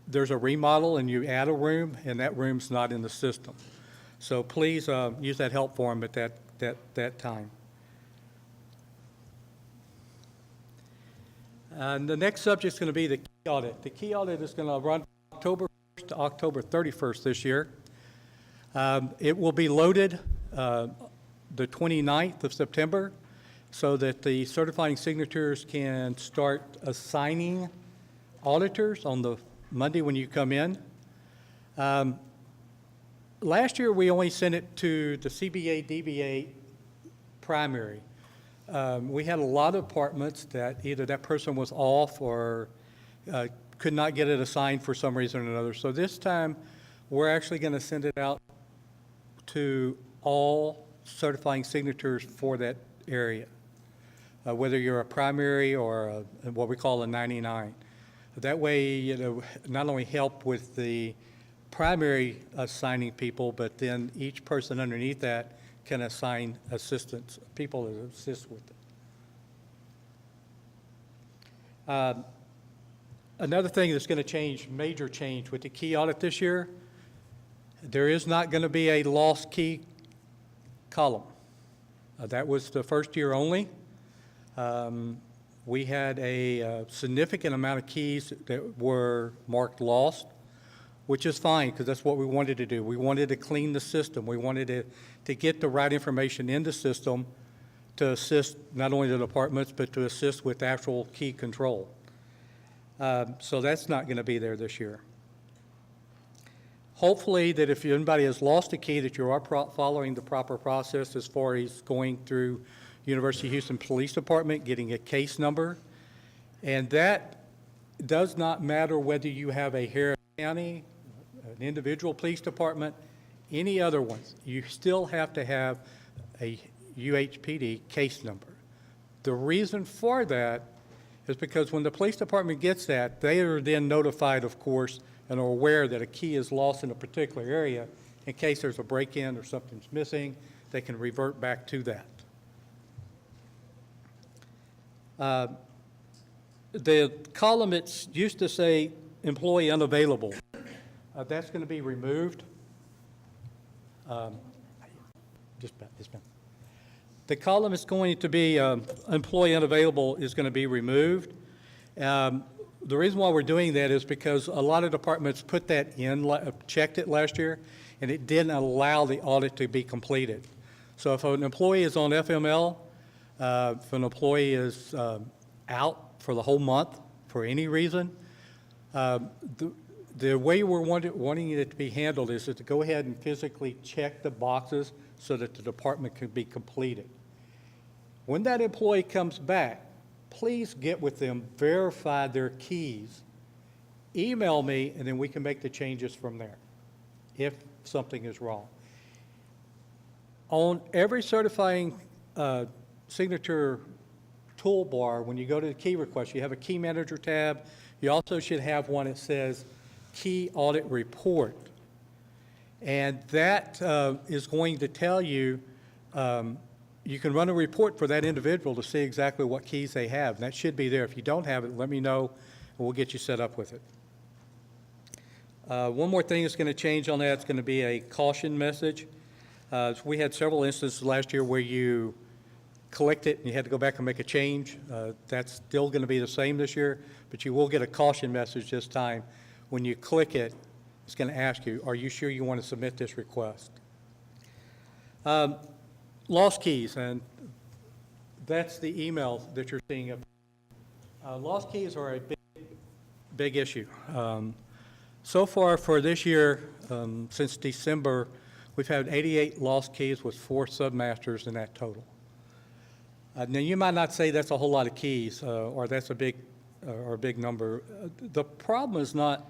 there's a remodel and you add a room and that room's not in the system. So please use that help form at that time. And the next subject is going to be the key audit. The key audit is going to run October 1st to October 31st this year. It will be loaded the 29th of September so that the certifying signatures can start assigning auditors on the Monday when you come in. Last year, we only sent it to the CBA, DBA primary. We had a lot of departments that either that person was off or could not get it assigned for some reason or another. So this time, we're actually going to send it out to all certifying signatures for that area, whether you're a primary or what we call a 99. That way, you know, not only help with the primary assigning people, but then each person underneath that can assign assistants, people that assist with it. Another thing that's going to change, major change with the key audit this year, there is not going to be a lost key column. That was the first year only. We had a significant amount of keys that were marked lost, which is fine because that's what we wanted to do. We wanted to clean the system. We wanted to get the right information in the system to assist not only the departments, but to assist with actual key control. So that's not going to be there this year. Hopefully that if anybody has lost a key, that you are following the proper process as far as going through University of Houston Police Department, getting a case number. And that does not matter whether you have a Harris County, an individual police department, any other ones. You still have to have a UHPD case number. The reason for that is because when the police department gets that, they are then notified, of course, and are aware that a key is lost in a particular area. In case there's a break-in or something's missing, they can revert back to that. The column it used to say employee unavailable, that's going to be removed. The column is going to be employee unavailable is going to be removed. The reason why we're doing that is because a lot of departments put that in, checked it last year, and it didn't allow the audit to be completed. So if an employee is on FML, if an employee is out for the whole month for any reason, the way we're wanting it to be handled is to go ahead and physically check the boxes so that the department can be completed. When that employee comes back, please get with them, verify their keys, email me, and then we can make the changes from there if something is wrong. On every certifying signature toolbar, when you go to the key request, you have a key manager tab. You also should have one that says key audit report. And that is going to tell you, you can run a report for that individual to see exactly what keys they have. And that should be there. If you don't have it, let me know, and we'll get you set up with it. One more thing that's going to change on that is going to be a caution message. We had several instances last year where you collect it and you had to go back and make a change. That's still going to be the same this year, but you will get a caution message this time. When you click it, it's going to ask you, are you sure you want to submit this request? Lost keys, and that's the email that you're seeing. Lost keys are a big issue. So far for this year, since December, we've had 88 lost keys with 4 submasters in that total. Now, you might not say that's a whole lot of keys, or that's a big number. The problem is not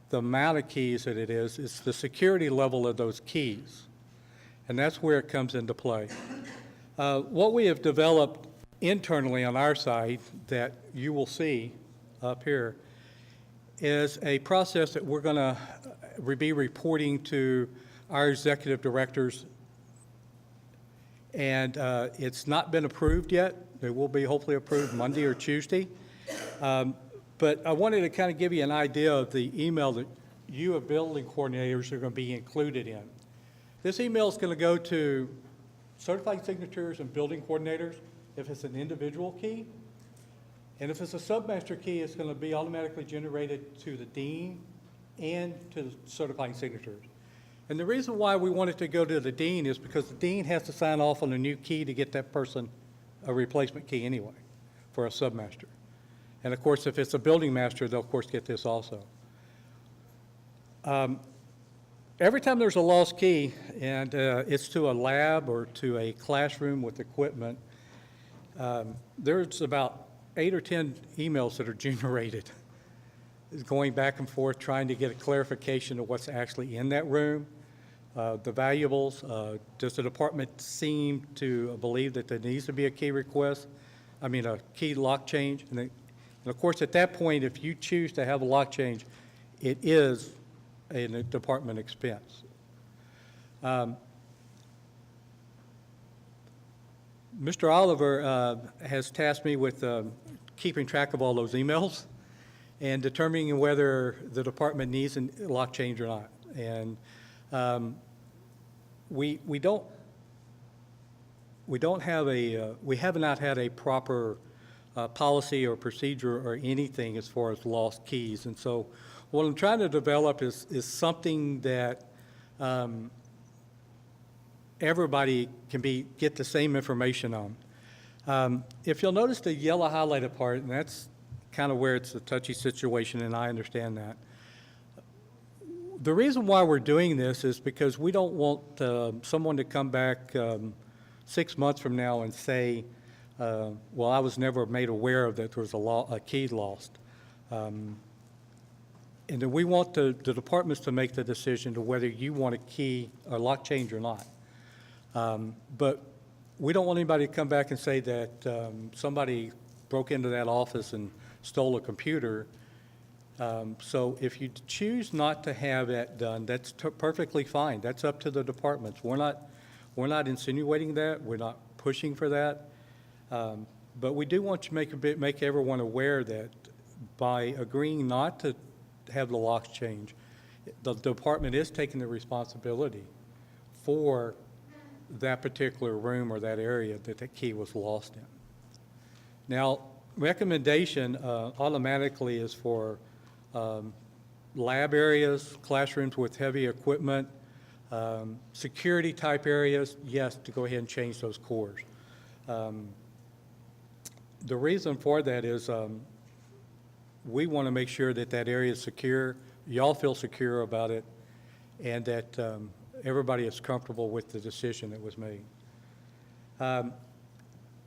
the amount of keys that it is, it's the security level of those keys. And that's where it comes into play. What we have developed internally on our side that you will see up here is a process that we're going to be reporting to our executive directors. And it's not been approved yet. It will be hopefully approved Monday or Tuesday. But I wanted to kind of give you an idea of the email that you, as building coordinators, are going to be included in. This email is going to go to certified signatures and building coordinators if it's an individual key. And if it's a submaster key, it's going to be automatically generated to the dean and to the certifying signatures. And the reason why we wanted to go to the dean is because the dean has to sign off on a new key to get that person a replacement key anyway for a submaster. And of course, if it's a building master, they'll of course get this also. Every time there's a lost key, and it's to a lab or to a classroom with equipment, there's about 8 or 10 emails that are generated, going back and forth, trying to get a clarification of what's actually in that room, the valuables. Does the department seem to believe that there needs to be a key request? I mean, a key lock change? And of course, at that point, if you choose to have a lock change, it is a department expense. Mr. Oliver has tasked me with keeping track of all those emails and determining whether the department needs a lock change or not. And we have not had a proper policy or procedure or anything as far as lost keys. And so what I'm trying to develop is something that everybody can get the same information on. If you'll notice the yellow highlighted part, and that's kind of where it's a touchy situation, and I understand that. The reason why we're doing this is because we don't want someone to come back 6 months from now and say, well, I was never made aware of that there was a key lost. And then we want the departments to make the decision to whether you want a key or lock change or not. But we don't want anybody to come back and say that somebody broke into that office and stole a computer. So if you choose not to have that done, that's perfectly fine. That's up to the departments. We're not insinuating that. We're not pushing for that. But we do want to make everyone aware that by agreeing not to have the locks change, the department is taking the responsibility for that particular room or that area that the key was lost in. Now, recommendation automatically is for lab areas, classrooms with heavy equipment, security type areas, yes, to go ahead and change those cores. The reason for that is we want to make sure that that area is secure, y'all feel secure about it, and that everybody is comfortable with the decision that was made.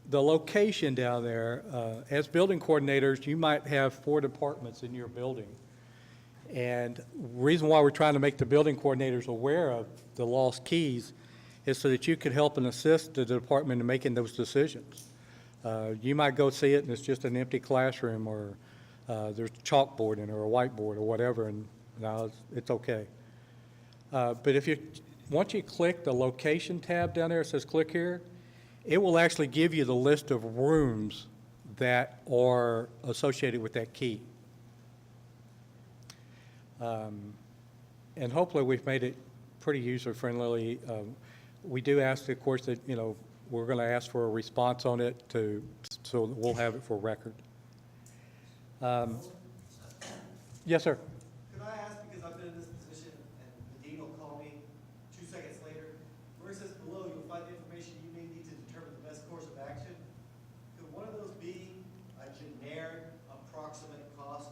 The location down there, as building coordinators, you might have 4 departments in your building. And the reason why we're trying to make the building coordinators aware of the lost keys is so that you could help and assist the department in making those decisions. You might go see it and it's just an empty classroom, or there's a chalkboard in it or a whiteboard or whatever, and no, it's okay. But once you click the location tab down there, it says click here, it will actually give you the list of rooms that are associated with that key. And hopefully we've made it pretty user-friendly. We do ask, of course, that, we're going to ask for a response on it so that we'll have it for record. Yes, sir. Could I ask, because I've been in this position, and the dean will call me 2 seconds later, where it says below, you'll find the information you may need to determine the best course of action. Could one of those be a generic approximate cost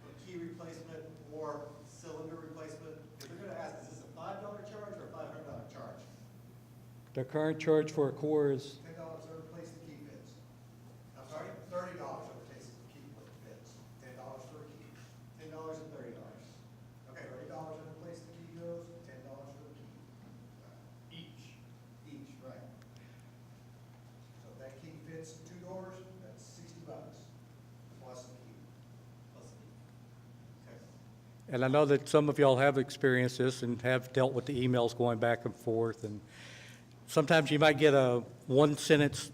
for key replacement or cylinder replacement? Because they're going to ask, is this a $5 charge or a $500 charge? The current charge for a core is $10 to replace the key fits. I'm sorry? $30 to replace the key fits. $10 for a key. $10 and $30. Okay, $30 to replace the key goes, $10 for the key. Each, right. So if that key fits 2 doors, that's $60 plus the key. Okay. And I know that some of y'all have experienced this and have dealt with the emails going back and forth. And sometimes you might get a 1-sentence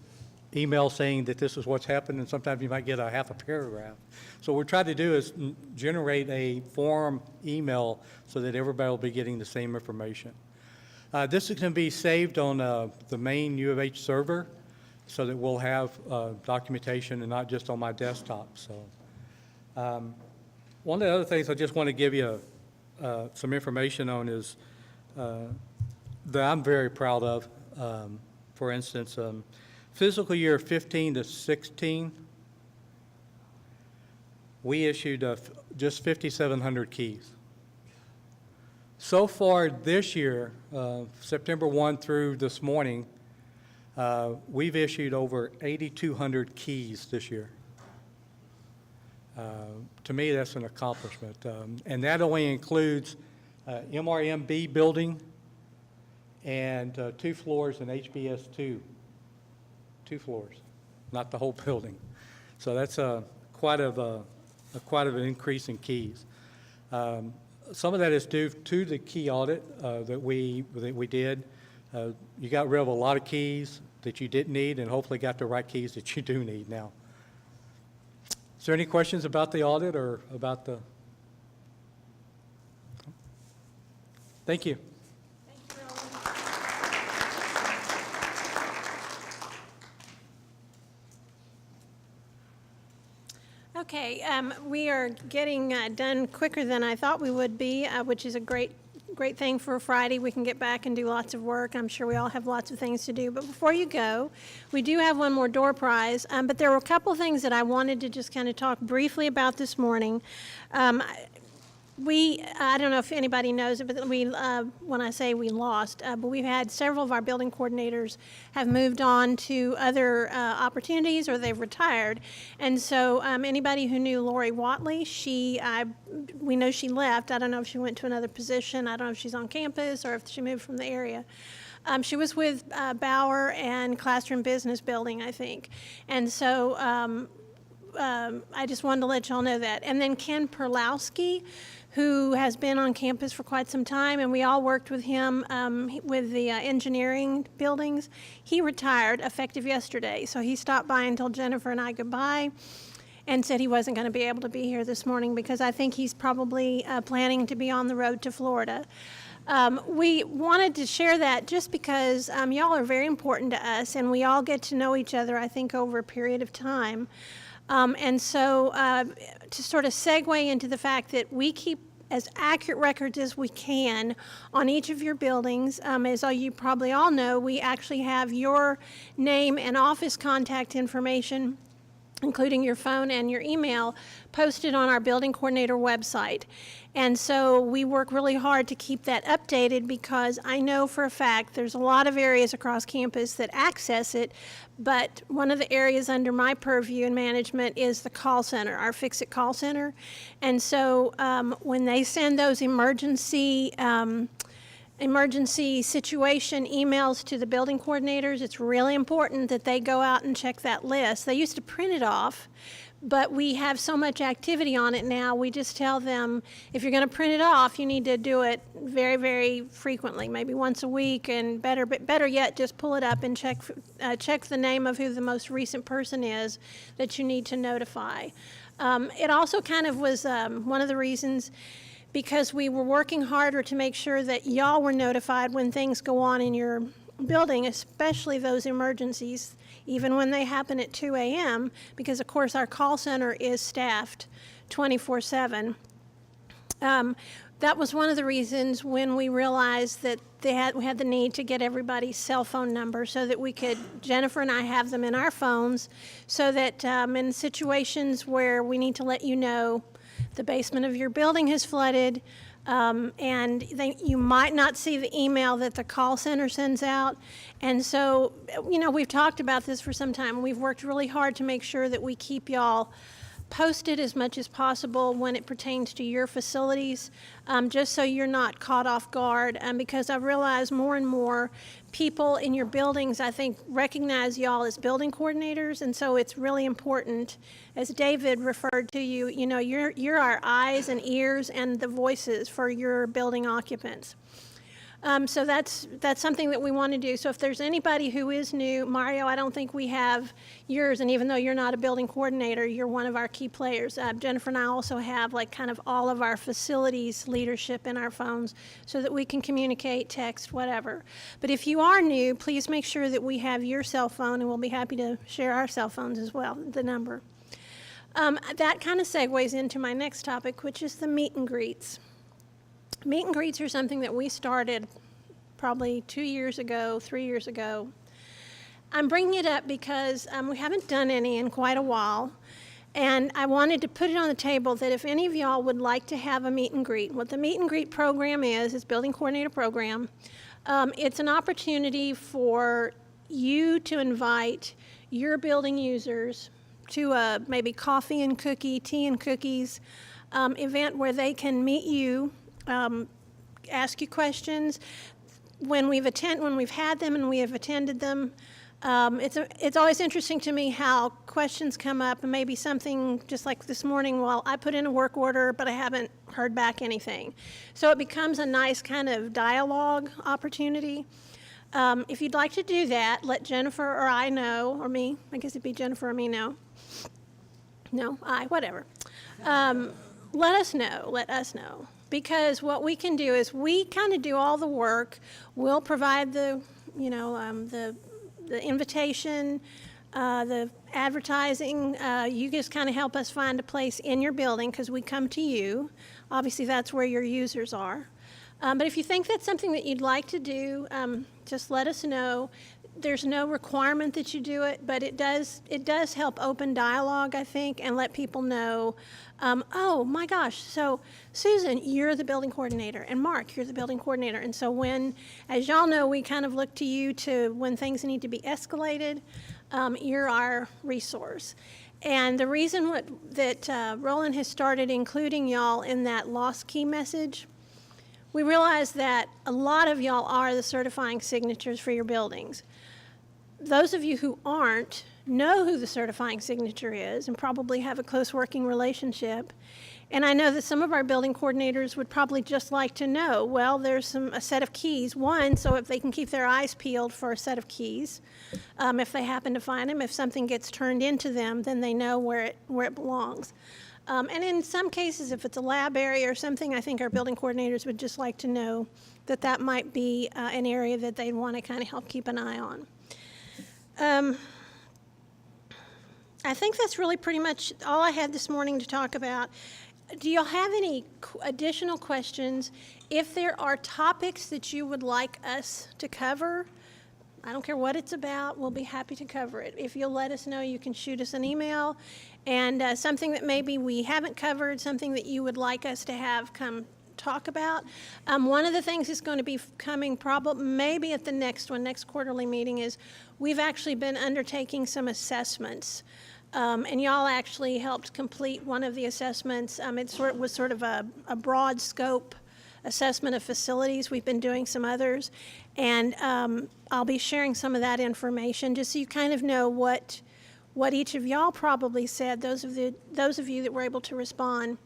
email saying that this is what's happened, and sometimes you might get a half a paragraph. So what we're trying to do is generate a form email so that everybody will be getting the same information. This is going to be saved on the main U of H server so that we'll have documentation and not just on my desktop. So one of the other things I just want to give you some information on is that I'm very proud of. For instance, fiscal year 15 to 16, we issued just 5,700 keys. So far this year, September 1 through this morning, we've issued over 8,200 keys this year. To me, that's an accomplishment. And that only includes MRMB building and 2 floors and HBS 2. 2 floors, not the whole building. So that's quite of an increase in keys. Some of that is due to the key audit that we did. You got rid of a lot of keys that you didn't need, and hopefully got the right keys that you do need now. Is there any questions about the audit or about the? Thank you. Okay, we are getting done quicker than I thought we would be, which is a great thing for a Friday. We can get back and do lots of work. I'm sure we all have lots of things to do. But before you go, we do have one more door prize. But there were a couple of things that I wanted to just kind of talk briefly about this morning. I don't know if anybody knows it, but when I say we lost, but we've had several of our building coordinators have moved on to other opportunities or they've retired. And so anybody who knew Lori Watley, we know she left. I don't know if she went to another position. I don't know if she's on campus or if she moved from the area. She was with Bauer and Classroom Business Building, I think. And so I just wanted to let y'all know that. And then Ken Perlowski, who has been on campus for quite some time, and we all worked with him with the engineering buildings. He retired effective yesterday, so he stopped by and told Jennifer and I goodbye and said he wasn't going to be able to be here this morning because I think he's probably planning to be on the road to Florida. We wanted to share that just because y'all are very important to us, and we all get to know each other, I think, over a period of time. And so to sort of segue into the fact that we keep as accurate records as we can on each of your buildings. As you probably all know, we actually have your name and office contact information, including your phone and your email, posted on our building coordinator website. And so we work really hard to keep that updated because I know for a fact there's a lot of areas across campus that access it, but one of the areas under my purview and management is the call center, our Fix-It call center. And so when they send those emergency situation emails to the building coordinators, it's really important that they go out and check that list. They used to print it off, but we have so much activity on it now, we just tell them, if you're going to print it off, you need to do it very, very frequently, maybe once a week, and better yet, just pull it up and check the name of who the most recent person is that you need to notify. It also kind of was one of the reasons, because we were working harder to make sure that y'all were notified when things go on in your building, especially those emergencies, even when they happen at 2 a.m., because of course our call center is staffed 24/7. That was one of the reasons when we realized that we had the need to get everybody's cell phone number so that we could, Jennifer and I have them in our phones, so that in situations where we need to let you know the basement of your building has flooded, and you might not see the email that the call center sends out. And so, we've talked about this for some time. We've worked really hard to make sure that we keep y'all posted as much as possible when it pertains to your facilities, just so you're not caught off guard. Because I realize more and more people in your buildings, I think, recognize y'all as building coordinators, and so it's really important, as David referred to you, you're our eyes and ears and the voices for your building occupants. So that's something that we want to do. So if there's anybody who is new, Mario, I don't think we have yours, and even though you're not a building coordinator, you're one of our key players. Jennifer and I also have kind of all of our facilities leadership in our phones so that we can communicate, text, whatever. But if you are new, please make sure that we have your cell phone, and we'll be happy to share our cell phones as well, the number. That kind of segues into my next topic, which is the meet and greets. Meet and greets are something that we started probably 2 years ago, 3 years ago. I'm bringing it up because we haven't done any in quite a while, and I wanted to put it on the table that if any of y'all would like to have a meet and greet, what the meet and greet program is building coordinator program. It's an opportunity for you to invite your building users to a maybe coffee and cookie, tea and cookies event where they can meet you, ask you questions. When we've had them and we have attended them, it's always interesting to me how questions come up and maybe something just like this morning, well, I put in a work order, but I haven't heard back anything. So it becomes a nice kind of dialogue opportunity. If you'd like to do that, let Jennifer or I know, or me, I guess it'd be Jennifer or me know. No, whatever. Let us know. Because what we can do is we kind of do all the work. We'll provide the invitation, the advertising. You just kind of help us find a place in your building because we come to you. Obviously, that's where your users are. But if you think that's something that you'd like to do, just let us know. There's no requirement that you do it, but it does help open dialogue, I think, and let people know, oh my gosh, so Susan, you're the building coordinator, and Mark, you're the building coordinator. And so when, as y'all know, we kind of look to you to when things need to be escalated, you're our resource. And the reason that Roland has started including y'all in that lost key message, we realize that a lot of y'all are the certifying signatures for your buildings. Those of you who aren't know who the certifying signature is and probably have a close working relationship. And I know that some of our building coordinators would probably just like to know, well, there's a set of keys. One, so if they can keep their eyes peeled for a set of keys, if they happen to find them, if something gets turned into them, then they know where it belongs. And in some cases, if it's a lab area or something, I think our building coordinators would just like to know that that might be an area that they'd want to kind of help keep an eye on. I think that's really pretty much all I had this morning to talk about. Do y'all have any additional questions? If there are topics that you would like us to cover, I don't care what it's about, we'll be happy to cover it. If you'll let us know, you can shoot us an email, and something that maybe we haven't covered, something that you would like us to have come talk about. One of the things that's going to be coming probably maybe at the next quarterly meeting is we've actually been undertaking some assessments. And y'all actually helped complete one of the assessments. It was sort of a broad scope assessment of facilities. We've been doing some others. And I'll be sharing some of that information just so you kind of know what each of y'all probably said, those of you that were able to respond.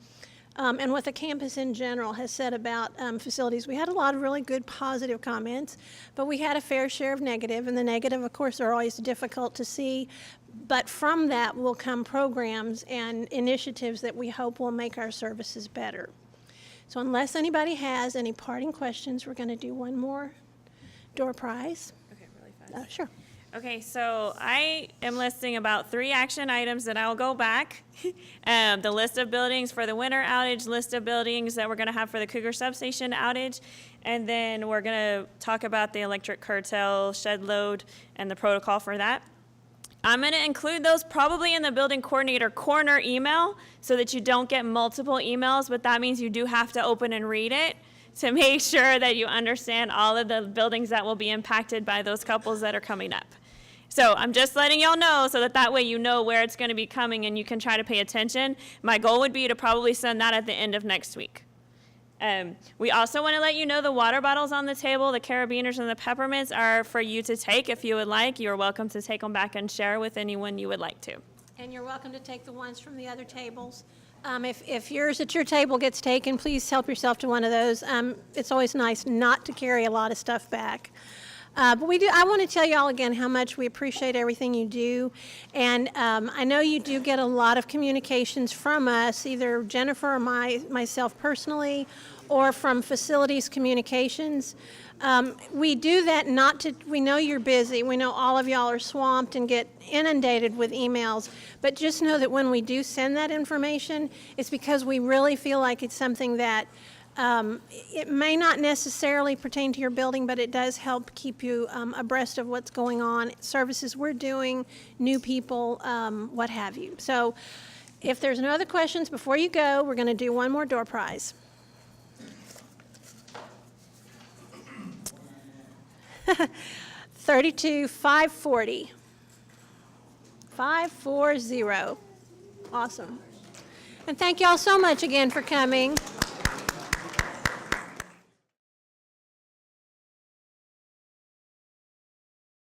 And what the campus in general has said about facilities. We had a lot of really good positive comments, but we had a fair share of negative, and the negative, of course, are always difficult to see, but from that will come programs and initiatives that we hope will make our services better. So unless anybody has any parting questions, we're going to do one more door prize. Okay, really fast. Sure. Okay, so I am listing about 3 action items that I'll go back. The list of buildings for the winter outage, list of buildings that we're gonna have for the Cougar substation outage, and then we're gonna talk about the electric curtail, shed load, and the protocol for that. I'm gonna include those probably in the building coordinator corner email so that you don't get multiple emails, but that means you do have to open and read it to make sure that you understand all of the buildings that will be impacted by those couples that are coming up. So I'm just letting y'all know so that way you know where it's going to be coming and you can try to pay attention. My goal would be to probably send that at the end of next week. We also want to let you know the water bottles on the table, the carabiners and the peppermints are for you to take if you would like. You're welcome to take them back and share with anyone you would like to. And you're welcome to take the ones from the other tables. If yours at your table gets taken, please help yourself to one of those. It's always nice not to carry a lot of stuff back. But I want to tell you all again how much we appreciate everything you do. And I know you do get a lot of communications from us, either Jennifer or myself personally, or from facilities communications. We do that we know you're busy. We know all of y'all are swamped and get inundated with emails. But just know that when we do send that information, it's because we really feel like it's something that It may not necessarily pertain to your building, but it does help keep you abreast of what's going on, services we're doing, new people, what have you. So if there's no other questions, before you go, we're going to do one more door prize. $32,540. 540. Awesome. And thank you all so much again for coming.